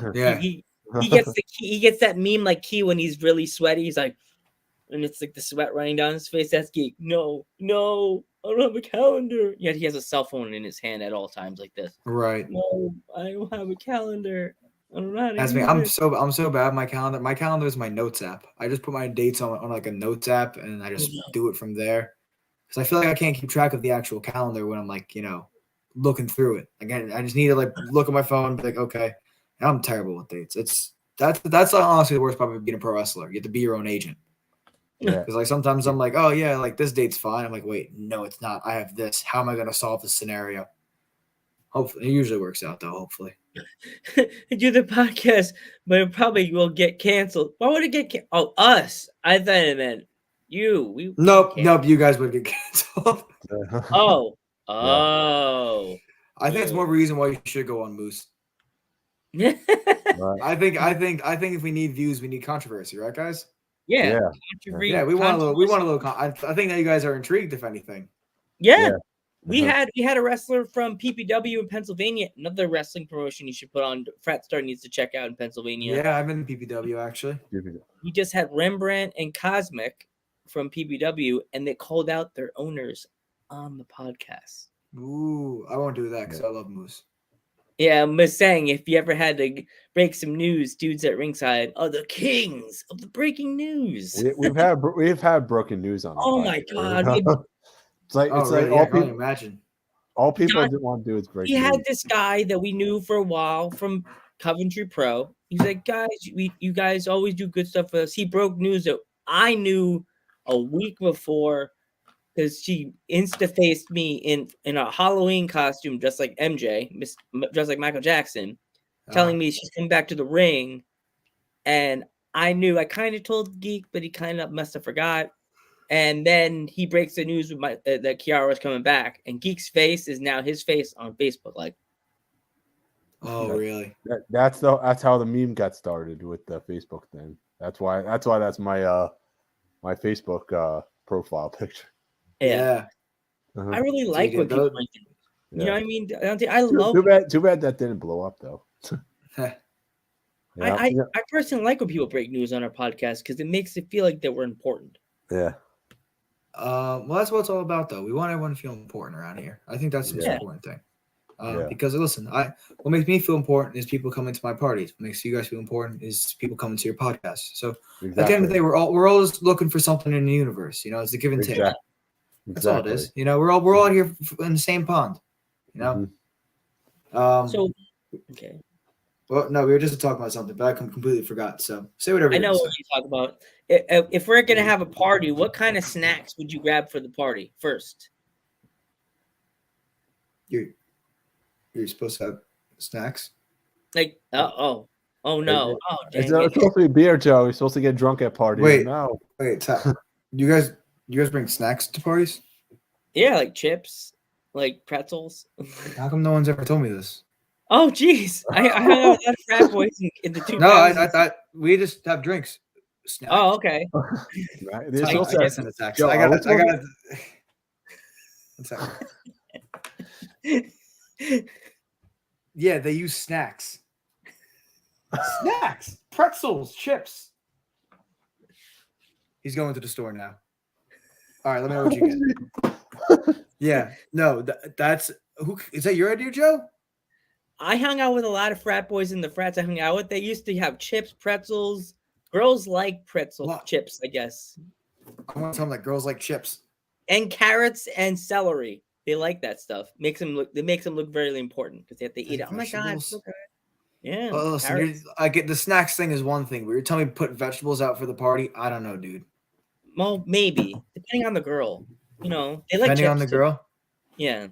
he gets the key. He gets that meme like Key when he's really sweaty. He's like, and it's like the sweat running down his face. That's Geek. No, I don't have a calendar. Yet he has a cell phone in his hand at all times like this. Right. No, I don't have a calendar. I don't know how to That's me. I'm so bad. My calendar is my notes app. I just put my dates on like a notes app, and I just do it from there. Because I feel like I can't keep track of the actual calendar when I'm like, looking through it. Again, I just need to like look at my phone and be like, okay. And I'm terrible with dates. That's honestly the worst part of being a pro wrestler. You have to be your own agent. Because like sometimes I'm like, oh yeah, like this date's fine. I'm like, wait, no, it's not. I have this. How am I gonna solve this scenario? Hopefully, it usually works out though. Hopefully. Do the podcast, but it probably will get canceled. Why would it get canceled? Oh, us. I thought it meant you. Nope. You guys would get canceled. Oh. I think it's more reason why you should go on Moose. I think if we need views, we need controversy, right, guys? Yeah. We want a little. I think that you guys are intrigued, if anything. Yeah. We had a wrestler from PPW in Pennsylvania, another wrestling promotion you should put on. Frat Star needs to check out in Pennsylvania. Yeah, I've been in PPW actually. We just had Rembrandt and Cosmic from PPW, and they called out their owners on the podcast. Ooh, I won't do that because I love Moose. Yeah, I'm just saying, if you ever had to break some news, dudes at ringside are the kings of the breaking news. We've had broken news on. Oh my god! It's like all people imagine. All people didn't want to do is break. We had this guy that we knew for a while from Coventry Pro. He's like, guys, you guys always do good stuff for us. He broke news that I knew a week before, because she insta-faced me in a Halloween costume, just like MJ, just like Michael Jackson, telling me she's coming back to the ring. And I knew. I kind of told Geek, but he kind of must have forgot. And then he breaks the news with that Kiara was coming back, and Geek's face is now his face on Facebook. Like, oh really? That's how the meme got started with the Facebook thing. That's why that's my my Facebook profile picture. Yeah. I really like what people do. You know what I mean? I love. Too bad that didn't blow up though. I personally like when people break news on our podcast because it makes it feel like that we're important. Yeah. Well, that's what it's all about, though. We want everyone to feel important around here. I think that's the most important thing. Because listen, what makes me feel important is people coming to my parties. What makes you guys feel important is people coming to your podcast. So at the end of the day, we're all just looking for something in the universe. It's the give and take. That's all it is. We're all out here in the same pond. So Okay. Well, no, we were just talking about something, but I completely forgot. So say whatever I you know want what to you talk about. If we're gonna have a party, what kind of snacks would you grab for the party first? say. You're supposed to have snacks. Like, oh no, oh It's dang it. supposed to be beer, Joe. You're supposed to get drunk at parties. Wait. No. Wait, you guys bring snacks to parties? Yeah, like chips, like pretzels. How come no one's ever told me this? Oh, geez. I hung out with a lot of frat boys in the 2000s. No, I thought we just have drinks. Snacks. Oh, okay. Right? I They're supposed to gotta have- send a text. Joe, I are we gotta. supposed One second. Yeah, they use snacks. Snacks, pretzels, chips. He's going to the store now. All right, let me know what you get. Yeah, no, that's who is that your idea, Joe? I hung out with a lot of frat boys in the frats I hung out with. They used to have chips, pretzels. Girls like chips, I guess. I want to tell them that girls like chips. And carrots and celery. They like that stuff. It makes them look very important because they have to eat it. Oh my god, it's so good. Yeah. Oh, listen, I get the snacks thing is one thing. But you're telling me to put vegetables out for the party? I don't know, dude. Well, maybe depending on the girl. You know, they like Depending on the chips too. girl. Yeah.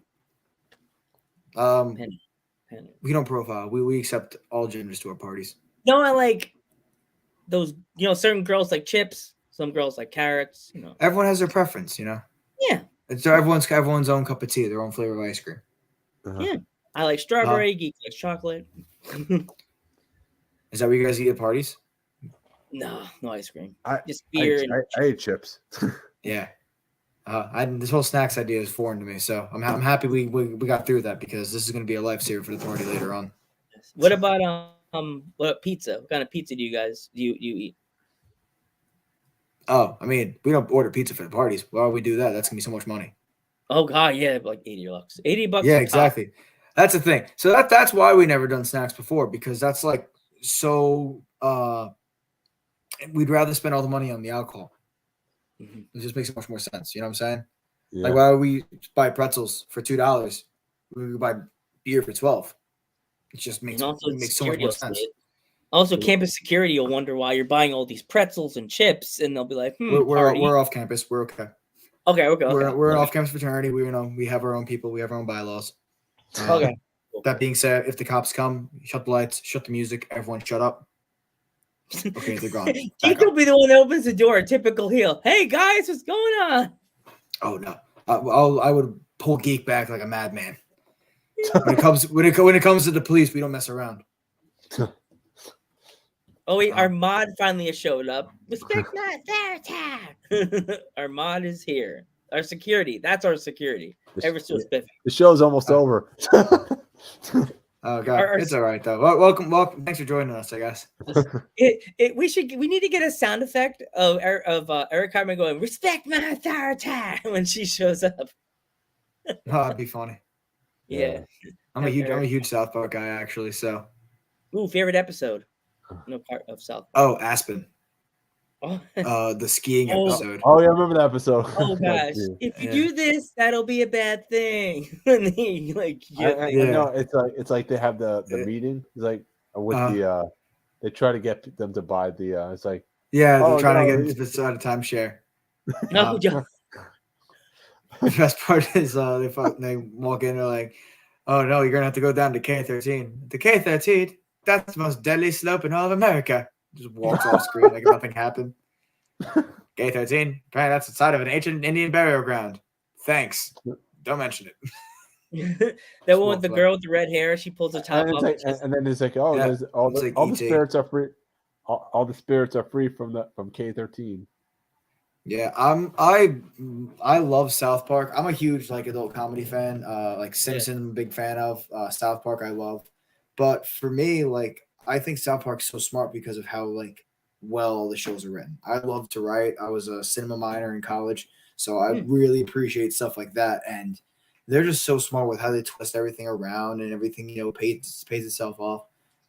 Penny. We don't profile. We accept all genders to our parties. No, I like those. You know, certain girls like chips. Some girls like carrots. You know, Everyone has their preference, you know. yeah, It's everyone's own cup of tea, their own flavor of ice cream. yeah. I like strawberry. Geek likes chocolate. Is that what you guys eat at parties? No ice cream. I Just beer. I ate chips. Yeah. This whole snacks idea is foreign to me, so I'm happy we got through that because this is going to be a lifesaver for the party later on. What about what pizza? What kind of pizza do you eat? Oh, I mean, we don't order pizza for the parties. Why would we do that? That's gonna be so much money. Oh god, yeah, like $80. $80. Yeah, exactly. That's the thing. So that's why we never done snacks before because that's like so. We'd rather spend all the money on the alcohol. Mm-hmm. It just makes much more sense. You know what I'm saying? Yeah. Like, why would we buy pretzels for $2? We would buy beer for $12. It just makes so much more sense. Also, campus security will wonder why you're buying all these pretzels and chips, and they'll be like, we're off campus. We're okay. Okay. We're an off-campus fraternity. We have our own people. We have our own bylaws. Okay. That being said, if the cops come, shut the lights, shut the music, everyone shut up. Okay, they're gone. Geek will be the one that opens the door. Typical heel. Hey guys, what's going on? Oh no, I would pull Geek back like a madman. When it comes to the police, we don't mess around. Oh wait, our mod finally has showed up. Respect my attack. Our mod is here. Our security. That's our security. Ever so spiffy. The show's almost over. Oh god, it's all right though. Welcome. Thanks for joining us. I guess. We need to get a sound effect of Eric Carmen going respect my authority when she shows up. Oh, that'd be funny. Yeah. I'm a huge South Park guy actually. So. Ooh, favorite episode. No part of South Park. Oh, Aspen. Oh. The skiing episode. Oh yeah, I remember that episode. Oh gosh, if you do this, that'll be a bad thing. And he, it's like they have the meeting. It's like with they try to get them to buy the. It's like they're trying to get this out of timeshare. No, the best part is they walk in. They're like, "Oh no, you're gonna have to go down to K13. The K13, that's the most deadly slope in all of America." Just walks off screen like nothing happened. K13. Apparently, that's the site of an ancient Indian burial ground. Thanks. Don't mention it. That one with the girl with the red hair. She pulls the top and up. and then it's like, all the spirits are free. All the spirits are free from K13. Yeah, I love South Park. I'm a huge adult comedy fan. Like Simpsons, I'm a big fan of. South Park, I love. But for me, I think South Park's so smart because of how well the shows are written. I love to write. I was a cinema minor in college, so I really appreciate stuff like that. And they're just so smart with how they twist everything around and everything, pays itself off.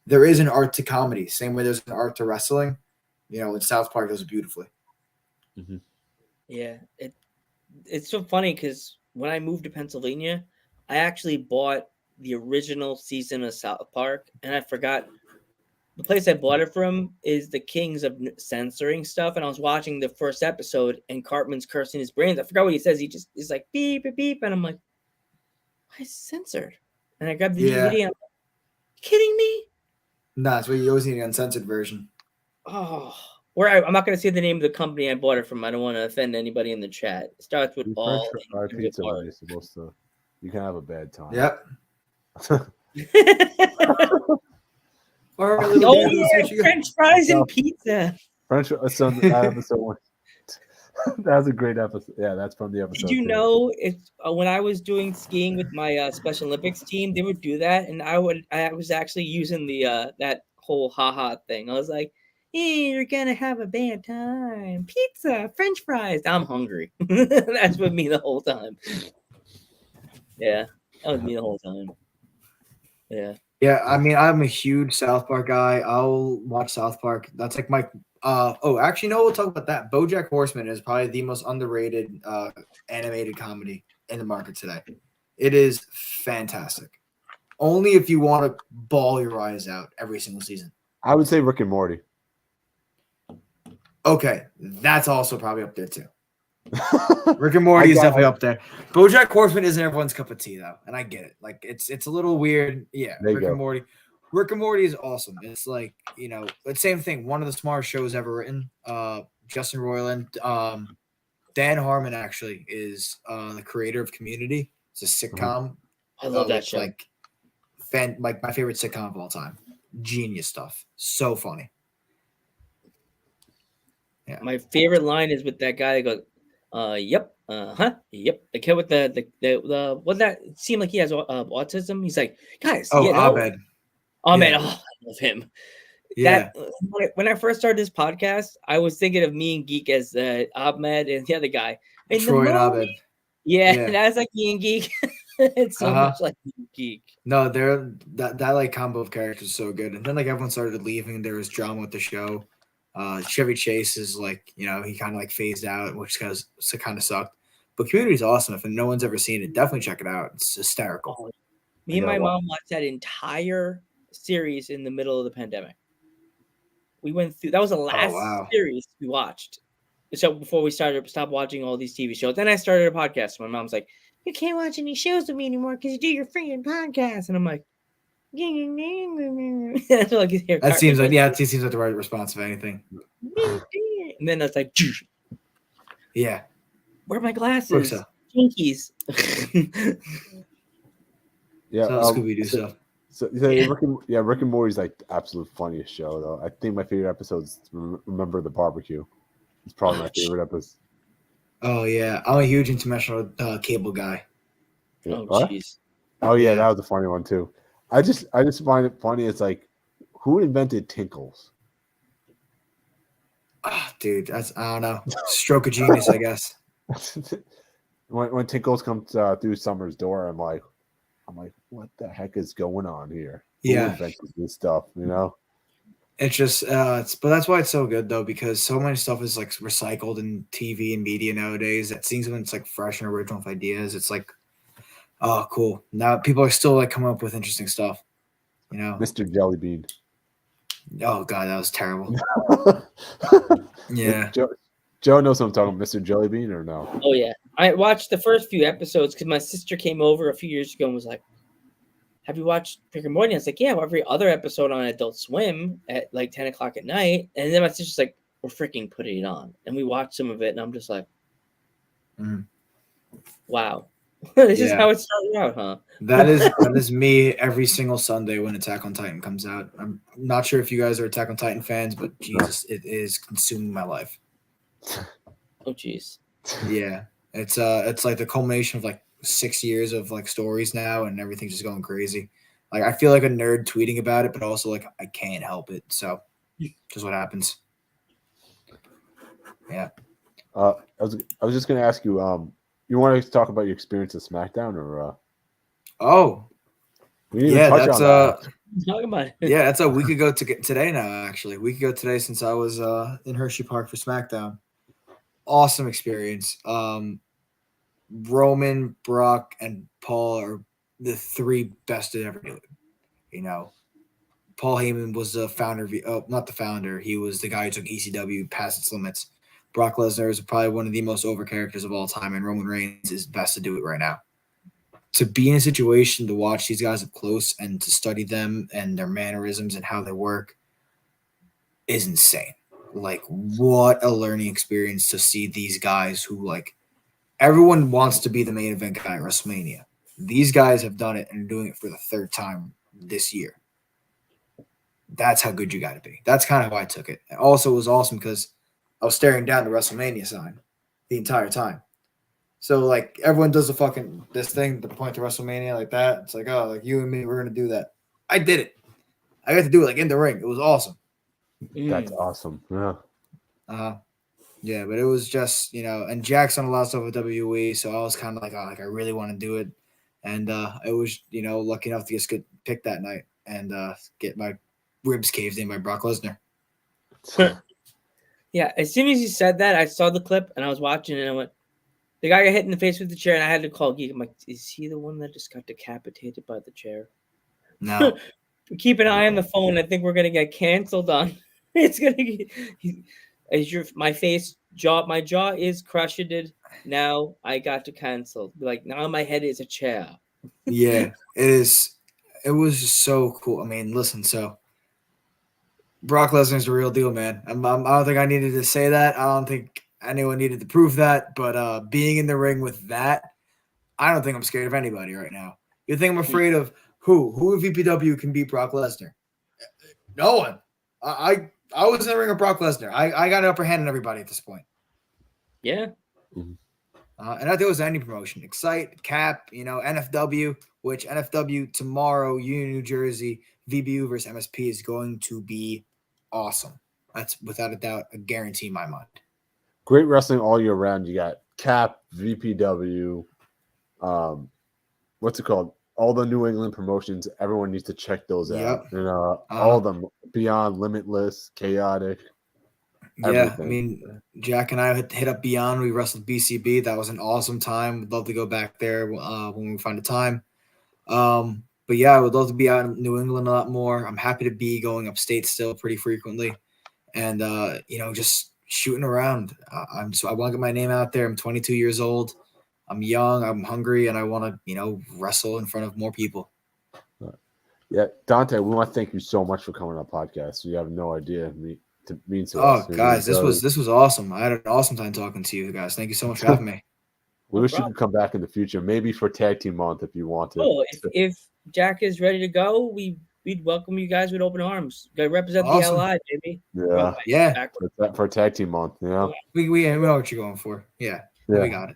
There is an art to comedy, same way there's an art to wrestling. And South Park does it beautifully. Mm-hmm. Yeah, it's so funny because when I moved to Pennsylvania, I actually bought the original season of South Park, and I forgot the place I bought it from is the Kings of Censoring Stuff. And I was watching the first episode, and Cartman's cursing his brains. I forgot what he says. He just is like beep beep beep, and I'm like, why is it censored? And I grabbed the DVD. And I'm like, kidding me? Nah, it's what you always need an uncensored version. Oh, I'm not going to say the name of the company I bought it from. I don't want to offend anybody in the chat. It starts with all. French pizza when you're supposed to. You can have a bad time. Yep. French fries and pizza. French. So that episode. That was a great episode. Yeah, that's from the episode. Did you know it's when I was doing skiing with my Special Olympics team, they would do that, and I was actually using the that whole haha thing. I was like, hey, you're gonna have a bad time. Pizza, French fries. I'm hungry. That's with me the whole time. Yeah, that was me the whole time. Yeah. Yeah, I mean, I'm a huge South Park guy. I'll watch South Park. That's like my actually, no, we'll talk about that. Bojack Horseman is probably the most underrated animated comedy in the market today. It is fantastic. Only if you want to bawl your eyes out every single season. I would say Rick and Morty. Okay, that's also probably up there too. Rick and Morty is definitely up there. BoJack Horseman isn't everyone's cup of tea though, and I get it. Like it's a little weird. Yeah, Rick and Morty. Rick and Morty is awesome. It's like, you know, the same thing. One of the smartest shows ever written. Justin Roiland, Dan Harmon actually is the creator of Community. It's a sitcom. I love that show. Like my favorite sitcom of all time. Genius stuff. So funny. Yeah. My favorite line is with that guy that goes, yep, yep. The kid with the what that seemed like he has autism. He's like, guys, Abed. Ahmed, I love him. Yeah. That when I first started this podcast, I was thinking of me and Geek as Ahmed and the other guy. And Troy and Abed. Yeah, that's like me and Geek. It's so much like me and Geek. No, that like combo of characters is so good. And then like everyone started leaving. There was drama with the show. Chevy Chase is like, you know, he kind of like phased out, which kind of sucked. But Community is awesome. If no one's ever seen it, definitely check it out. It's hysterical. Me and my mom watched that entire series in the middle of the pandemic. We went through that was the last series we watched. So before we stopped watching all these TV shows, then I started a podcast. My mom's like, "You can't watch any shows with me anymore because you do your freaking podcast," and I'm like, that seems like the right response of anything. And then it's like, yeah, where are my glasses? Jinkies. Yeah, Scooby-Doo stuff. So Rick and Morty's like the absolute funniest show though. I think my favorite episode is Remember the Barbecue. It's probably my favorite episode. Oh yeah, I'm a huge international cable guy. Oh jeez. Oh yeah, that was a funny one too. I just find it funny. It's like, who invented Tinkles? Oh, dude, that's I don't know. Stroke of genius, I guess. when Tinkles comes through Summer's door, I'm like, what the heck is going on here? Yeah, who invented this stuff, you know? It's just, but that's why it's so good though, because so many stuff is like recycled in TV and media nowadays. That seems when it's like fresh and original with ideas. It's like, oh, cool. Now people are still like coming up with interesting stuff, you know. Mr. Jellybean. Oh god, that was terrible. Yeah. Joe knows what I'm talking about, Mr. Jellybean, or no? Oh yeah, I watched the first few episodes because my sister came over a few years ago and was like, "Have you watched Rick and Morty?" I was like, "Yeah, every other episode on Adult Swim at like 10 o'clock at night." And then my sister's like, "We're freaking putting it on," and we watched some of it, and I'm just like, "Wow, this is how it started out, huh?" That is me every single Sunday when Attack on Titan comes out. I'm not sure if you guys are Attack on Titan fans, but Jesus, it is consuming my life. Oh jeez. Yeah, it's like the culmination of like 6 years of like stories now, and everything's just going crazy. Like I feel like a nerd tweeting about it, but also like I can't help it. So just what happens. Yeah. I was just gonna ask you. You want to talk about your experience at SmackDown, or? Oh. We didn't touch on that. Talk about it. Yeah, that's a week ago today now. Actually, a week ago today, since I was in Hershey Park for SmackDown. Awesome experience. Roman, Brock, and Paul are the three best to ever do it. You know, Paul Heyman was the founder. Not the founder. He was the guy who took ECW past its limits. Brock Lesnar is probably one of the most over characters of all time, and Roman Reigns is best to do it right now. To be in a situation to watch these guys up close and to study them and their mannerisms and how they work is insane. Like, what a learning experience to see these guys who, like, everyone wants to be the main event guy at WrestleMania. These guys have done it and are doing it for the third time this year. That's how good you got to be. That's kind of how I took it. And also, it was awesome because I was staring down the WrestleMania sign the entire time. So, like, everyone does this thing, the point to WrestleMania like that. It's like, oh, like, you and me, we're going to do that. I did it. I got to do it, like, in the ring. It was awesome. That's awesome. Yeah. Yeah, but it was just, and Jack's done a lot of stuff with WWE, so I was kind of like, oh, like, I really want to do it. And it was, lucky enough to get picked that night and get my ribs caved in by Brock Lesnar. Yeah, as soon as you said that, I saw the clip and I was watching it and I went, the guy got hit in the face with the chair and I had to call Geek. I'm like, is he the one that just got decapitated by the chair? No. Keep an eye on the phone. I think we're going to get canceled on. It's going to my jaw is crushed. Now I got to cancel. Like, now my head is a chair. Yeah, it is. It was just so cool. I mean, listen, so Brock Lesnar's the real deal, man. I don't think I needed to say that. I don't think anyone needed to prove that. But being in the ring with that, I don't think I'm scared of anybody right now. You think I'm afraid of who? Who in VPW can beat Brock Lesnar? No one. I was in the ring with Brock Lesnar. I got an upper hand on everybody at this point. Yeah. And I think it was any promotion. Excite, Cap, NFW, which NFW tomorrow, Union, New Jersey, VBU versus MSP is going to be awesome. That's without a doubt a guarantee in my mind. Great wrestling all year round. You got Cap, VPW, what's it called? All the New England promotions. Everyone needs to check those out. All of them, Beyond, Limitless, Chaotic. Yeah, everything. I mean, Jack and I hit up Beyond. We wrestled BCB. That was an awesome time. Would love to go back there when we find a time. But yeah, I would love to be out in New England a lot more. I'm happy to be going upstate still pretty frequently, and just shooting around. I want to get my name out there. I'm 22 years old. I'm young. I'm hungry, and I want to wrestle in front of more people. Yeah, Dante, we want to thank you so much for coming on the podcast. You have no idea. It means to us. Oh, guys, this was awesome. I had an awesome time talking to you guys. Thank you so much for having me. We wish you could come back in the future, maybe for tag team month if you want to. Oh, if Jack is ready to go, we'd welcome you guys with open arms. Got to represent the LI, baby. Yeah, for tag team month. Yeah, we know what you're going for. Yeah. We got it.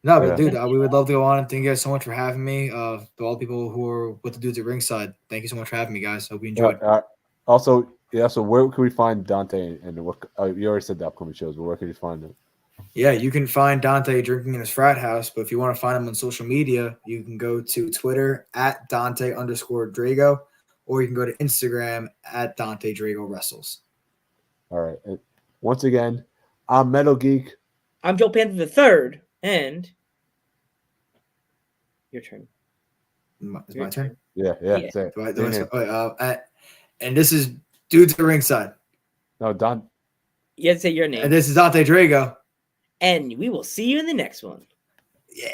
No, but dude, we would love to go on. And thank you guys so much for having me. To all the people who are with the dudes at ringside, thank you so much for having me, guys. Hope you enjoyed. Also, so where can we find Dante? And what you already said the upcoming shows, but where can you find him? Yeah, you can find Dante drinking in his frat house, but if you want to find him on social media, you can go to Twitter at Dante_Drago, or you can go to Instagram at Dante Drago Wrestles. All right. And once again, I'm Metal Geek. I'm Joe Panther III, and your turn. It's my turn? Yeah. Say it. And this is Dudes at Ringside. No, Don. You have to say your name. And this is Dante Drago. And we will see you in the next one. Yeah.